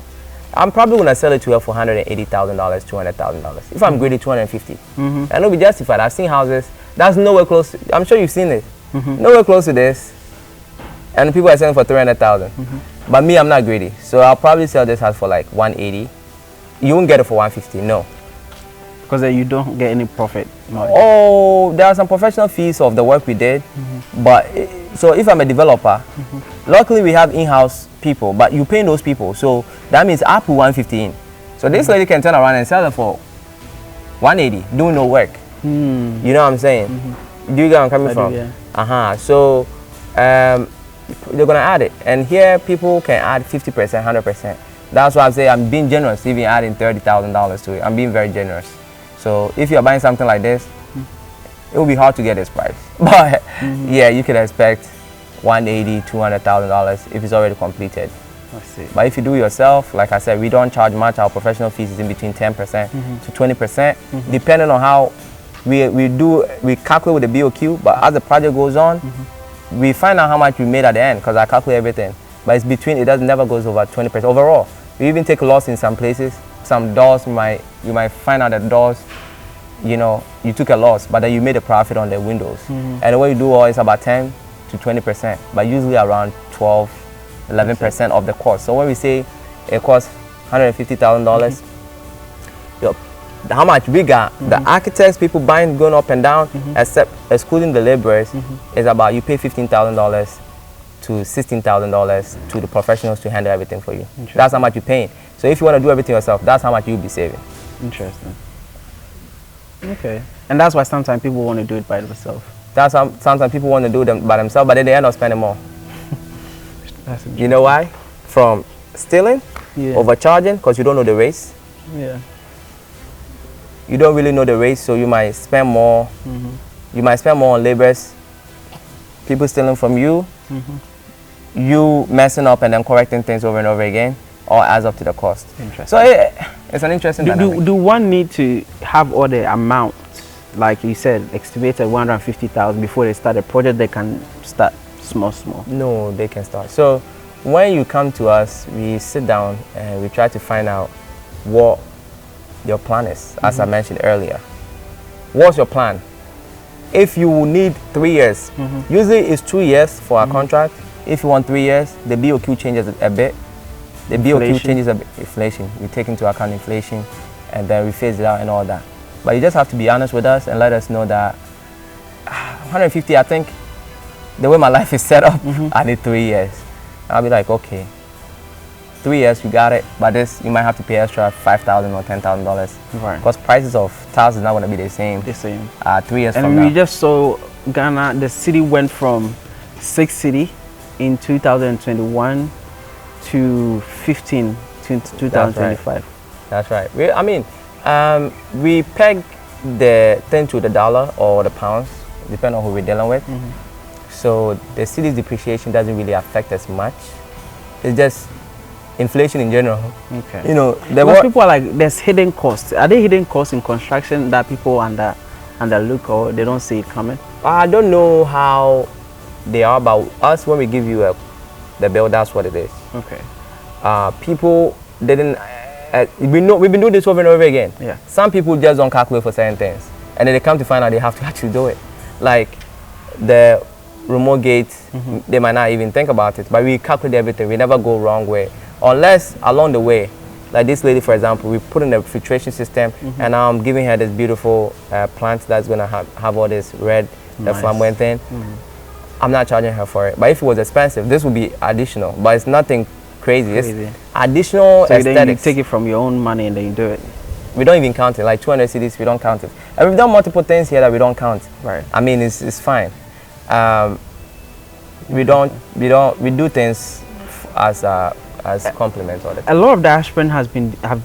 I'm probably gonna sell it to her for $180,000, $200,000. If I'm greedy, $250,000. And it'll be justified. I've seen houses that's nowhere close. I'm sure you've seen it. Nowhere close to this, and people are selling for $300,000. But me, I'm not greedy, so I'll probably sell this house for like $180,000. You won't get it for $150,000, no. Because then you don't get any profit. Oh, there are some professional fees of the work we did, but so if I'm a developer, luckily we have in-house people, but you pay those people, so that means I put $150,000 in. So this lady can turn around and sell it for $180,000, doing no work. You know what I'm saying? Do you get where I'm coming from? Yeah. So they're gonna add it, and here people can add 50%, 100%. That's why I say I'm being generous, even adding $30,000 to it. I'm being very generous. So if you're buying something like this, it will be hard to get this price. But yeah, you can expect $180,000, $200,000 if it's already completed. I see. But if you do yourself, like I said, we don't charge much. Our professional fees is in between 10% to 20%, depending on how we calculate with the BOQ. But as the project goes on, we find out how much we made at the end because I calculate everything. But it's between, never goes over 20% overall. We even take a loss in some places. Some doors, you might find out that doors, you know, you took a loss, but then you made a profit on the windows. And the way you do all is about 10 to 20%, but usually around 12, 11% of the cost. So when we say it costs $150,000, how much we got, the architects, people buying, going up and down, except excluding the laborers, is about, you pay $15,000 to $16,000 to the professionals to handle everything for you. That's how much you're paying. So if you want to do everything yourself, that's how much you'll be saving. Interesting. Okay. And that's why sometimes people want to do it by themselves. That's how sometimes people want to do them by themselves, but then they end up spending more. You know why? From stealing, overcharging, because you don't know the race. Yeah. You don't really know the race, so you might spend more. You might spend more on laborers, people stealing from you, you messing up and then correcting things over and over again, all adds up to the cost. So it's an interesting dynamic. Do one need to have all the amount, like you said, estimated 150,000 before they start a project? They can start small. No, they can start. So when you come to us, we sit down and we try to find out what your plan is, as I mentioned earlier. What's your plan? If you need 3 years, usually it's 2 years for a contract. If you want 3 years, the BOQ changes a bit. The BOQ changes a bit. Inflation. We take into account inflation and then we phase it out and all that. But you just have to be honest with us and let us know that 150, I think, the way my life is set up, I need 3 years. I'll be like, okay, 3 years, you got it, but this, you might have to pay extra $5,000 or $10,000. Right. Because prices of tiles is not going to be the same. 3 years from now. And we just saw Ghana, the city went from 6th city in 2021 to 15 in 2025. That's right. We peg the thing to the dollar or the pounds, depending on who we're dealing with. So the city's depreciation doesn't really affect us much. It's just inflation in general. Okay. You know, people are like, there's hidden costs. Are there hidden costs in construction that people underlook or they don't see it coming? I don't know how they are, but us, when we give you the bill, that's what it is. Okay. People didn't. We've been doing this over and over again. Yeah. Some people just don't calculate for certain things, and then they come to find out they have to actually do it. Like the remote gate, they might not even think about it, but we calculate everything. We never go wrong way, unless along the way, like this lady, for example, we put in a filtration system, and now I'm giving her this beautiful plant that's gonna have all this red, the flamboyant thing. I'm not charging her for it, but if it was expensive, this would be additional. But it's nothing crazy. It's additional aesthetics. Then you take it from your own money and then you do it. We don't even count it. Like 200 CDs, we don't count it. And we've done multiple things here that we don't count. Right. I mean, it's fine. We do things as compliments all the time. A lot of diaspora have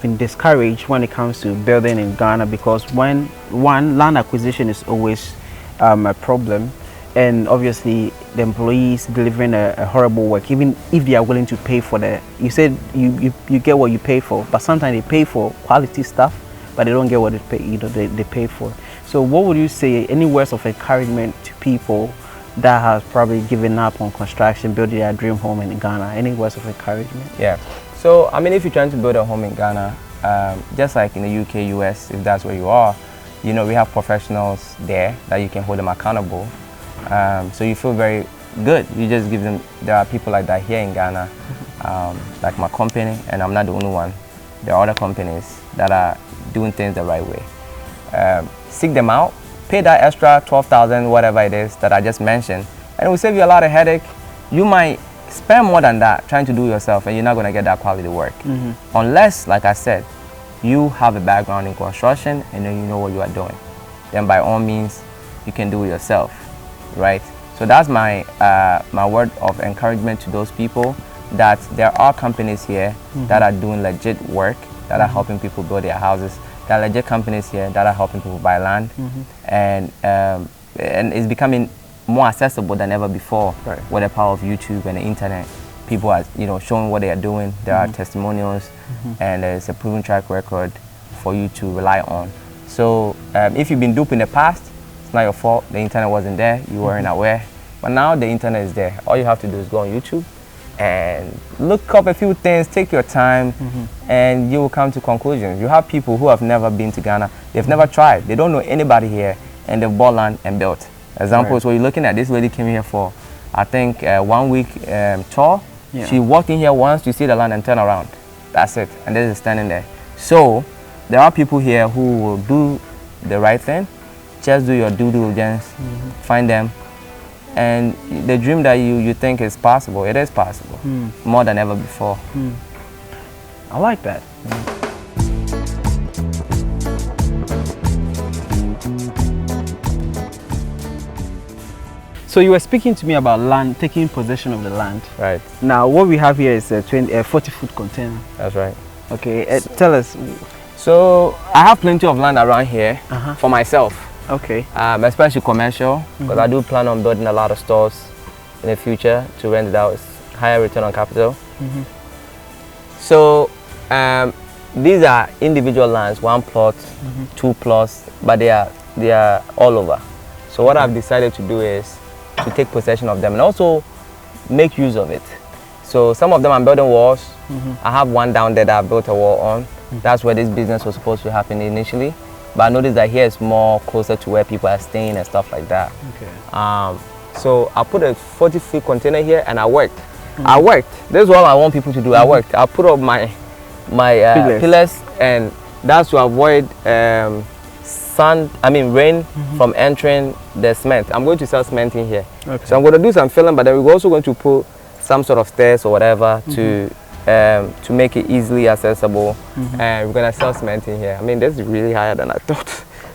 been discouraged when it comes to building in Ghana because when land acquisition is always a problem, and obviously the employees delivering a horrible work, even if they are willing to pay for you said you get what you pay for, but sometimes they pay for quality stuff, but they don't get what they pay for. So what would you say, any words of encouragement to people that have probably given up on construction, building their dream home in Ghana? Any words of encouragement? Yeah. So I mean, if you're trying to build a home in Ghana, just like in the UK, US, if that's where you are, you know, we have professionals there that you can hold them accountable. So you feel very good. You just give them, there are people like that here in Ghana, like my company, and I'm not the only one. There are other companies that are doing things the right way. Seek them out, pay that extra 12,000, whatever it is that I just mentioned, and it will save you a lot of headache. You might spend more than that trying to do it yourself, and you're not going to get that quality work. Unless, like I said, you have a background in construction and then you know what you are doing. Then by all means, you can do it yourself. Right, so that's my word of encouragement to those people, that there are companies here that are doing legit work, that are helping people build their houses. There are legit companies here that are helping people buy land, and it's becoming more accessible than ever before, right, with the power of YouTube and the internet. People are, you know, showing what they are doing. There are testimonials, and there's a proven track record for you to rely on. So if you've been duped in the past, it's not your fault. The internet wasn't there. You weren't aware. But now the internet is there. All you have to do is go on YouTube and look up a few things, take your time, and you will come to conclusions. You have people who have never been to Ghana. They've never tried. They don't know anybody here, and they've bought land and built. Example is what you're looking at. This lady came here for, I think, 1 week tour. Yeah. She walked in here once to see the land and turn around. That's it. And this is standing there. So there are people here who will do the right thing. Just do your due diligence, find them, and the dream that you think is possible, it is possible, more than ever before. I like that. So you were speaking to me about land, taking possession of the land. Right. Now what we have here is a 40-foot container. That's right. Okay, tell us. So I have plenty of land around here for myself. Okay. Especially commercial, because I do plan on building a lot of stores in the future to rent it out. It's higher return on capital. So these are individual lands, 1 plot, 2 plots, but they are all over. So what I've decided to do is to take possession of them and also make use of it. So some of them I'm building walls. I have one down there that I built a wall on. That's where this business was supposed to happen initially. But I noticed that here is more closer to where people are staying and stuff like that. Okay. So I put a 40-foot container here and I worked. I worked. This is all I want people to do. I worked. I put up my pillars, and that's to avoid rain from entering the cement. I'm going to sell cement in here. Okay. So I'm going to do some filling, but then we're also going to put some sort of stairs or whatever to make it easily accessible, and we're gonna sell cement in here. I mean, this is really higher than I thought.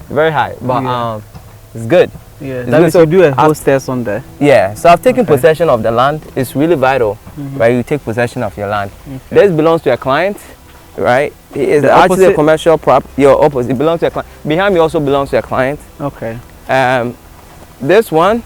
Very high, but it's good. Yeah, that means you do a whole stairs on there. Yeah, so I've taken possession of the land. It's really vital, right? You take possession of your land. This belongs to a client, right? It is actually a commercial prop. Your opposite, it belongs to a client. Behind me also belongs to a client. Okay. This one,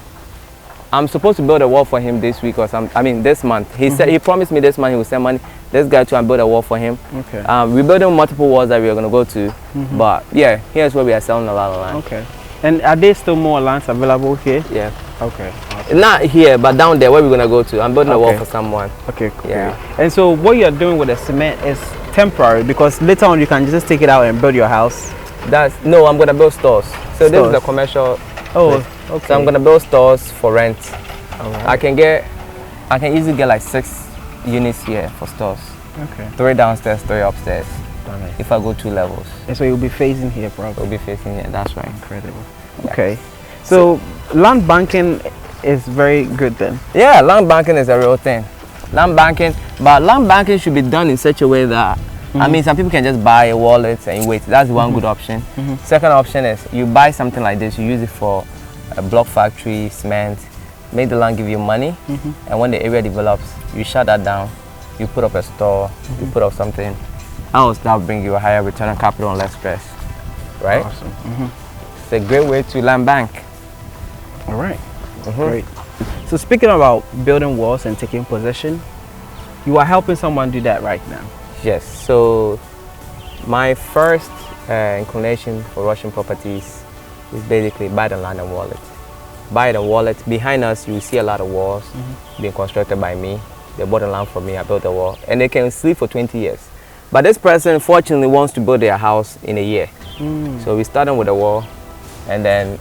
I'm supposed to build a wall for him this week or this month. He said, he promised me this month he will send money. This guy to build a wall for him. Okay. We're building multiple walls that we are going to go to. But yeah, here's where we are selling a lot of land. Okay. And are there still more lands available here? Yeah. Okay. Awesome. Not here, but down there where we're going to go to. I'm building a wall for someone. Okay, cool. Yeah. And so what you're doing with the cement is temporary, because later on you can just take it out and build your house? No, I'm going to build stores. So this is the commercial. Oh, okay. So I'm going to build stores for rent. Right. I can easily get like 6 units here for stores. Okay. 3 downstairs, 3 upstairs. If I go 2 levels. And so you'll be facing here probably? We'll be facing here, that's right. Incredible. Yeah. Okay. So land banking is very good then? Yeah, land banking is a real thing. Land banking should be done in such a way that, I mean, some people can just buy a wallet and wait. That's one good option. Second option is you buy something like this, you use it for a block factory, cement, make the land give you money, and when the area develops, you shut that down, you put up a store, you put up something else that will bring you a higher return on capital and less stress, right? Awesome. It's a great way to land bank. All right, great. So speaking about building walls and taking possession, you are helping someone do that right now? Yes, so my first inclination for Russian properties is basically buy the land and wallet. Buy the wallet. Behind us, you will see a lot of walls being constructed by me. They bought the land for me, I built the wall. And they can sleep for 20 years. But this person, fortunately, wants to build their house in a year. So we started with a wall, and then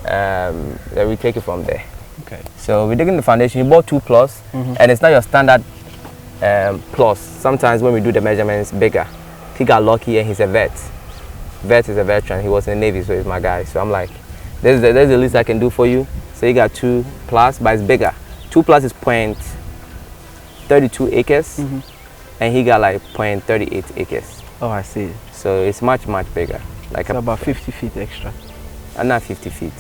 we take it from there. Okay. So we're digging the foundation. He bought 2 plots, and it's not your standard plots. Sometimes when we do the measurements, it's bigger. He got lucky, and he's a vet. Vet is a veteran. He was in the Navy, so he's my guy. So I'm like, there's the least I can do for you. So he got 2 plots, but it's bigger. 2 plots is 0.32 acres, and he got like 0.38 acres. Oh, I see. So it's much bigger. Like so about 50 feet extra. Not 50 feet.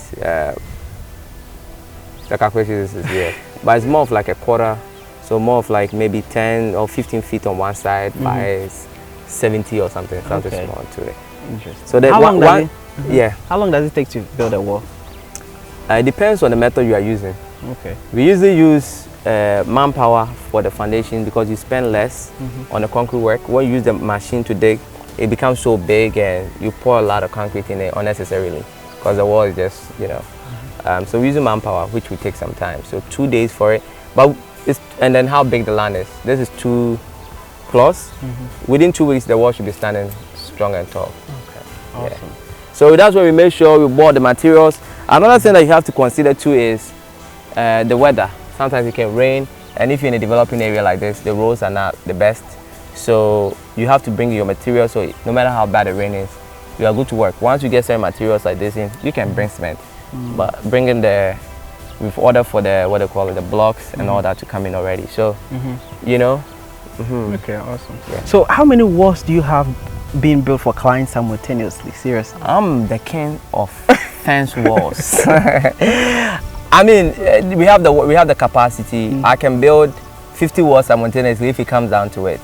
The calculation is here, but it's more of like a quarter. So more of like maybe 10 or 15 feet on one side by 70 or something small to it. Interesting. So that How long does it take to build a wall? It depends on the method you are using. Okay. We usually use manpower for the foundation because you spend less on the concrete work. When you use the machine to dig, it becomes so big and you pour a lot of concrete in it unnecessarily because the wall is just, you know. So we use manpower, which will take some time. So 2 days for it. But and then how big the land is. This is 2 plus. Within 2 weeks, the wall should be standing strong and tall. Okay, awesome. Yeah. So that's where we make sure we bought the materials. Another thing that you have to consider too is the weather. Sometimes it can rain, and if you're in a developing area like this, the roads are not the best. So you have to bring your materials, so no matter how bad the rain is, you are good to work. Once you get certain materials like this in, you can bring cement. But bringing we've ordered for the, what they call it, the blocks and all that to come in already. So, you know. Okay, awesome. Yeah. So how many walls do you have being built for clients simultaneously? Seriously? I'm the king of fence walls. I mean, we have the capacity. I can build 50 walls simultaneously if it comes down to it.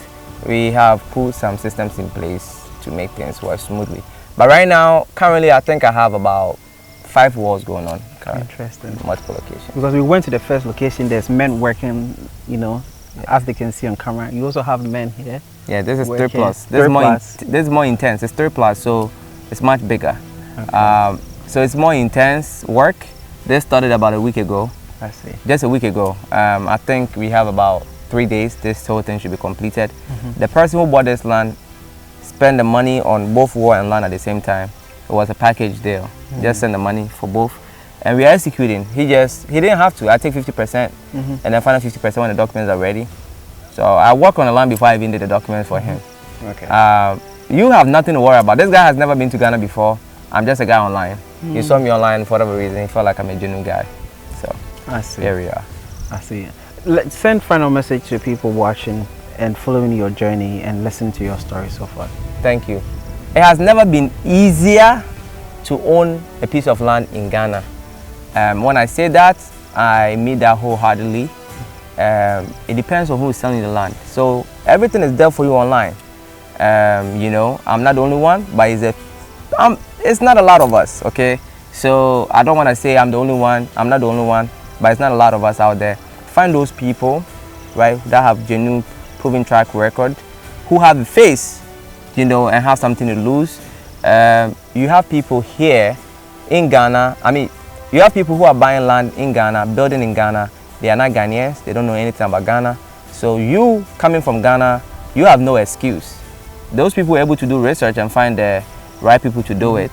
We have put some systems in place to make things work smoothly. But right now, currently, I think I have about 5 walls going on. Interesting. Multiple locations. Because we went to the first location, there's men working, you know, as they can see on camera. You also have men here. Yeah, this is working. 3 plus. This is more intense. It's 3 plus, so it's much bigger. Okay. So it's more intense work. This started about a week ago. I see. Just a week ago. I think we have about 3 days. This whole thing should be completed. The person who bought this land spent the money on both wall and land at the same time. It was a package deal. Just send the money for both. And we are executing. He didn't have to. I take 50% and then final 50% when the documents are ready. So I work on the land before I even did the documents for him. Okay. You have nothing to worry about. This guy has never been to Ghana before. I'm just a guy online. He saw me online for whatever reason. He felt like I'm a genuine guy. So I see. Here we are. I see. Let's send final message to people watching and following your journey and listening to your story so far. Thank you. It has never been easier to own a piece of land in Ghana. When I say that, I mean that wholeheartedly. It depends on who is selling the land. So everything is there for you online. You know, I'm not the only one, but it's not a lot of us, okay? So I don't want to say I'm the only one. I'm not the only one, but it's not a lot of us out there. Find those people, right, that have genuine proven track record, who have the face, you know, and have something to lose. You have people here in Ghana. I mean, you have people who are buying land in Ghana, building in Ghana. They are not Ghanaians. They don't know anything about Ghana. So you coming from Ghana, you have no excuse. Those people were able to do research and find the right people to do it.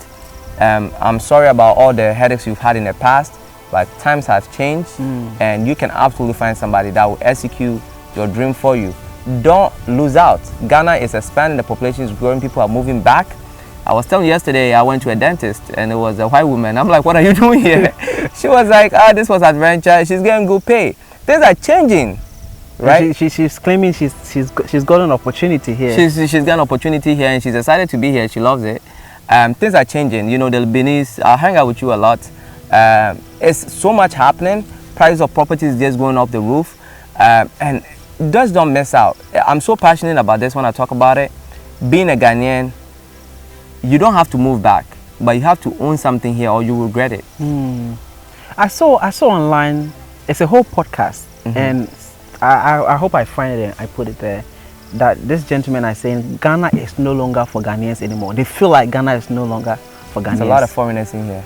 I'm sorry about all the headaches you've had in the past, but times have changed, and you can absolutely find somebody that will execute your dream for you. Don't lose out. Ghana is expanding, the population is growing, people are moving back. I was telling you yesterday, I went to a dentist and it was a white woman. I'm like, what are you doing here? She was like, this was adventure. She's getting good pay. Things are changing, right? She's claiming she's got an opportunity here. She's got an opportunity here and she's excited to be here. She loves it. Things are changing. You know, the Lebanese, I'll hang out with you a lot. It's so much happening. Price of properties just going off the roof. And just don't miss out. I'm so passionate about this when I talk about it. Being a Ghanaian, you don't have to move back, but you have to own something here or you will regret it. I saw online, it's a whole podcast, and I hope I find it and I put it there, that this gentleman is saying Ghana is no longer for Ghanaians anymore. They feel like Ghana is no longer for Ghanaians. There's a lot of foreigners in here.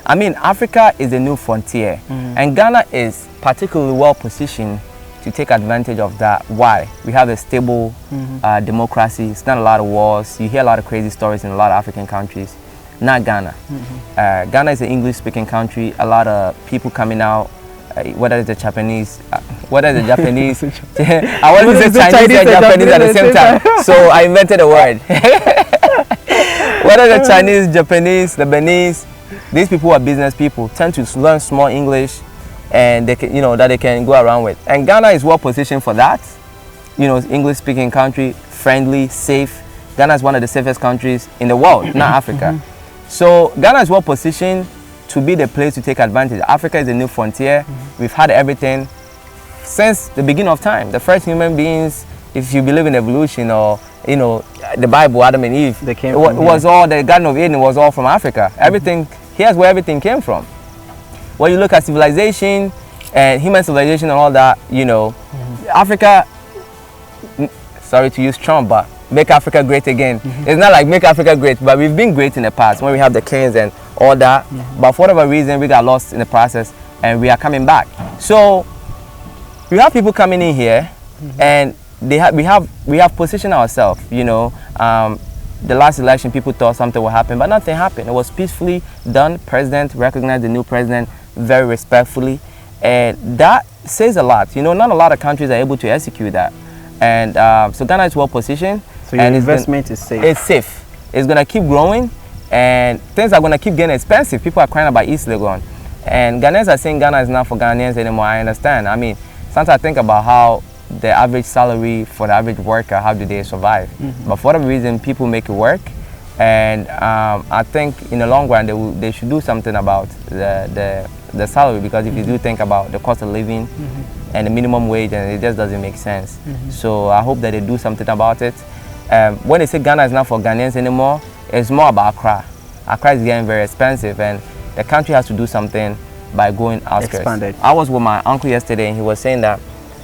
I mean, Africa is a new frontier, and Ghana is particularly well positioned to take advantage of that. Why? We have a stable democracy. It's not a lot of wars. You hear a lot of crazy stories in a lot of African countries. Not Ghana. Ghana is an English-speaking country. A lot of people coming out, whether it's the Japanese, I wanted to say Chinese and Japanese at the same time. So I invented a word. Whether the Chinese, Japanese, Lebanese, these people are business people, tend to learn small English, and they can, you know, that they can go around with. And Ghana is well positioned for that. You know, English-speaking country, friendly, safe. Ghana is one of the safest countries in the world, not Africa. So Ghana is well positioned to be the place to take advantage. Africa is a new frontier. We've had everything since the beginning of time. The first human beings, if you believe in evolution or, you know, the Bible, Adam and Eve, was all, the Garden of Eden was all from Africa. Everything, here's where everything came from. when you look at civilization and human civilization and all that, you know, Africa, sorry to use Trump, but make Africa great again. It's not like make Africa great, but we've been great in the past when we have the kings and all that. But for whatever reason, we got lost in the process and we are coming back. So we have people coming in here and we have positioned ourselves, you know. The last election, people thought something would happen, but nothing happened. It was peacefully done. President recognized the new president very respectfully, and that says a lot. You know, not a lot of countries are able to execute that, and so Ghana is well positioned. So your investment is safe. It's safe. It's gonna keep growing, and things are gonna keep getting expensive. People are crying about East Legon, and Ghanaians are saying Ghana is not for Ghanaians anymore. I understand. I mean, sometimes I think about how the average salary for the average worker, how do they survive? But for whatever reason, people make it work, and I think in the long run they should do something about the salary, because if you do think about the cost of living and the minimum wage, and it just doesn't make sense. So I hope that they do something about it. When they say Ghana is not for Ghanaians anymore, it's more about Accra. Accra is getting very expensive, and the country has to do something by going outskirts. Expanded. I was with my uncle yesterday, and he was saying that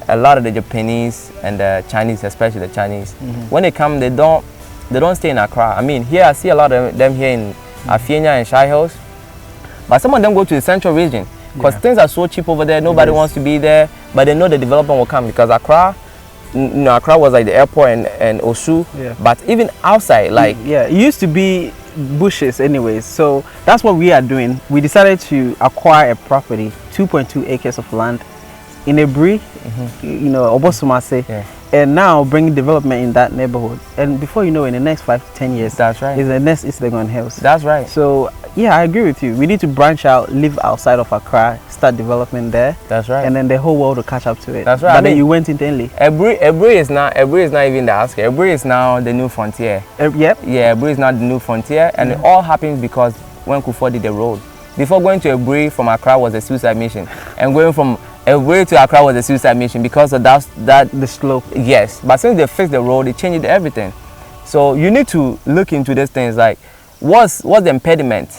a lot of the Japanese and the Chinese, especially the Chinese, when they come, they don't stay in Accra. I mean, here I see a lot of them here in Afienya and Shai Hills, but some of them go to the central region because things are so cheap over there. Nobody wants to be there, but they know the development will come because Accra, you know, Accra was like the airport and Osu. But even outside, like it used to be bushes anyways. So that's what we are doing. We decided to acquire a property, 2.2 acres of land in Ebri, you know, Obosumase, and now bringing development in that neighborhood. And before you know, in the next 5 to 10 years, that's right, is the next East Legon Hills. That's right. So yeah, I agree with you. We need to branch out, live outside of Accra, start development there. That's right. And then the whole world will catch up to it. That's right. But then you went internally. Ebri is not even the outskirts. Ebri is now the new frontier. Yep. Yeah, Ebri is now the new frontier, and it all happens because when Kufuor did the road. Before going to Ebri from Accra was a suicide mission, and going from Ebri to Accra was a suicide mission because of that the slope. Yes, but since they fixed the road, it changed everything. So you need to look into these things, like what's the impediment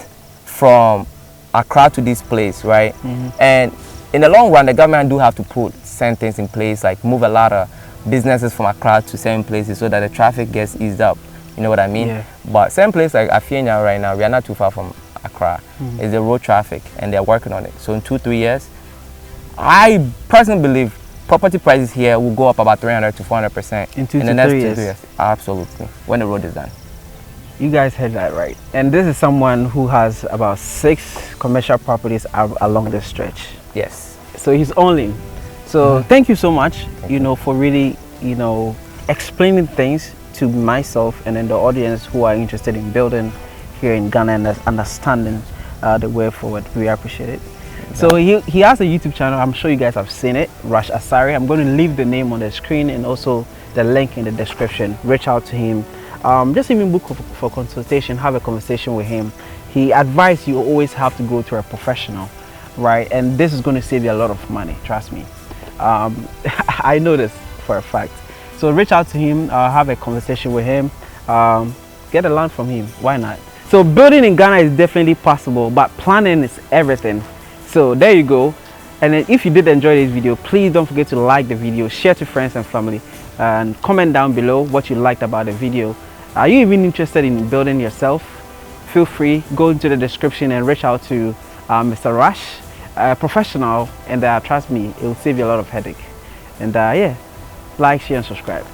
from Accra to this place, right? And in the long run, the government do have to put certain things in place, like move a lot of businesses from Accra to certain places so that the traffic gets eased up. You know what I mean? But certain places like Afienya right now, we are not too far from Accra. It's the road traffic, and they're working on it. So in 2-3 years, I personally believe property prices here will go up about 300 to 400% in the next 2 to 3 years. Absolutely, when the road is done. You guys heard that right. And this is someone who has about 6 commercial properties along the stretch. Yes. So he's owning. So thank you so much, you know, for really, you know, explaining things to myself and then the audience who are interested in building here in Ghana and understanding the way forward. We appreciate it. So he has a YouTube channel. I'm sure you guys have seen it, Rush Asare. I'm going to leave the name on the screen and also the link in the description. Reach out to him. Just even book for consultation, have a conversation with him. He advised you always have to go to a professional, right? And this is going to save you a lot of money, trust me. I know this for a fact. So reach out to him, have a conversation with him, get a land from him. Why not? So building in Ghana is definitely possible, but planning is everything. So there you go. And then if you did enjoy this video, please don't forget to like the video, share to friends and family, and comment down below what you liked about the video. Are you even interested in building yourself? Feel free, go into the description and reach out to Mr. Rush, a professional, and trust me, it will save you a lot of headache. And yeah, like, share and subscribe.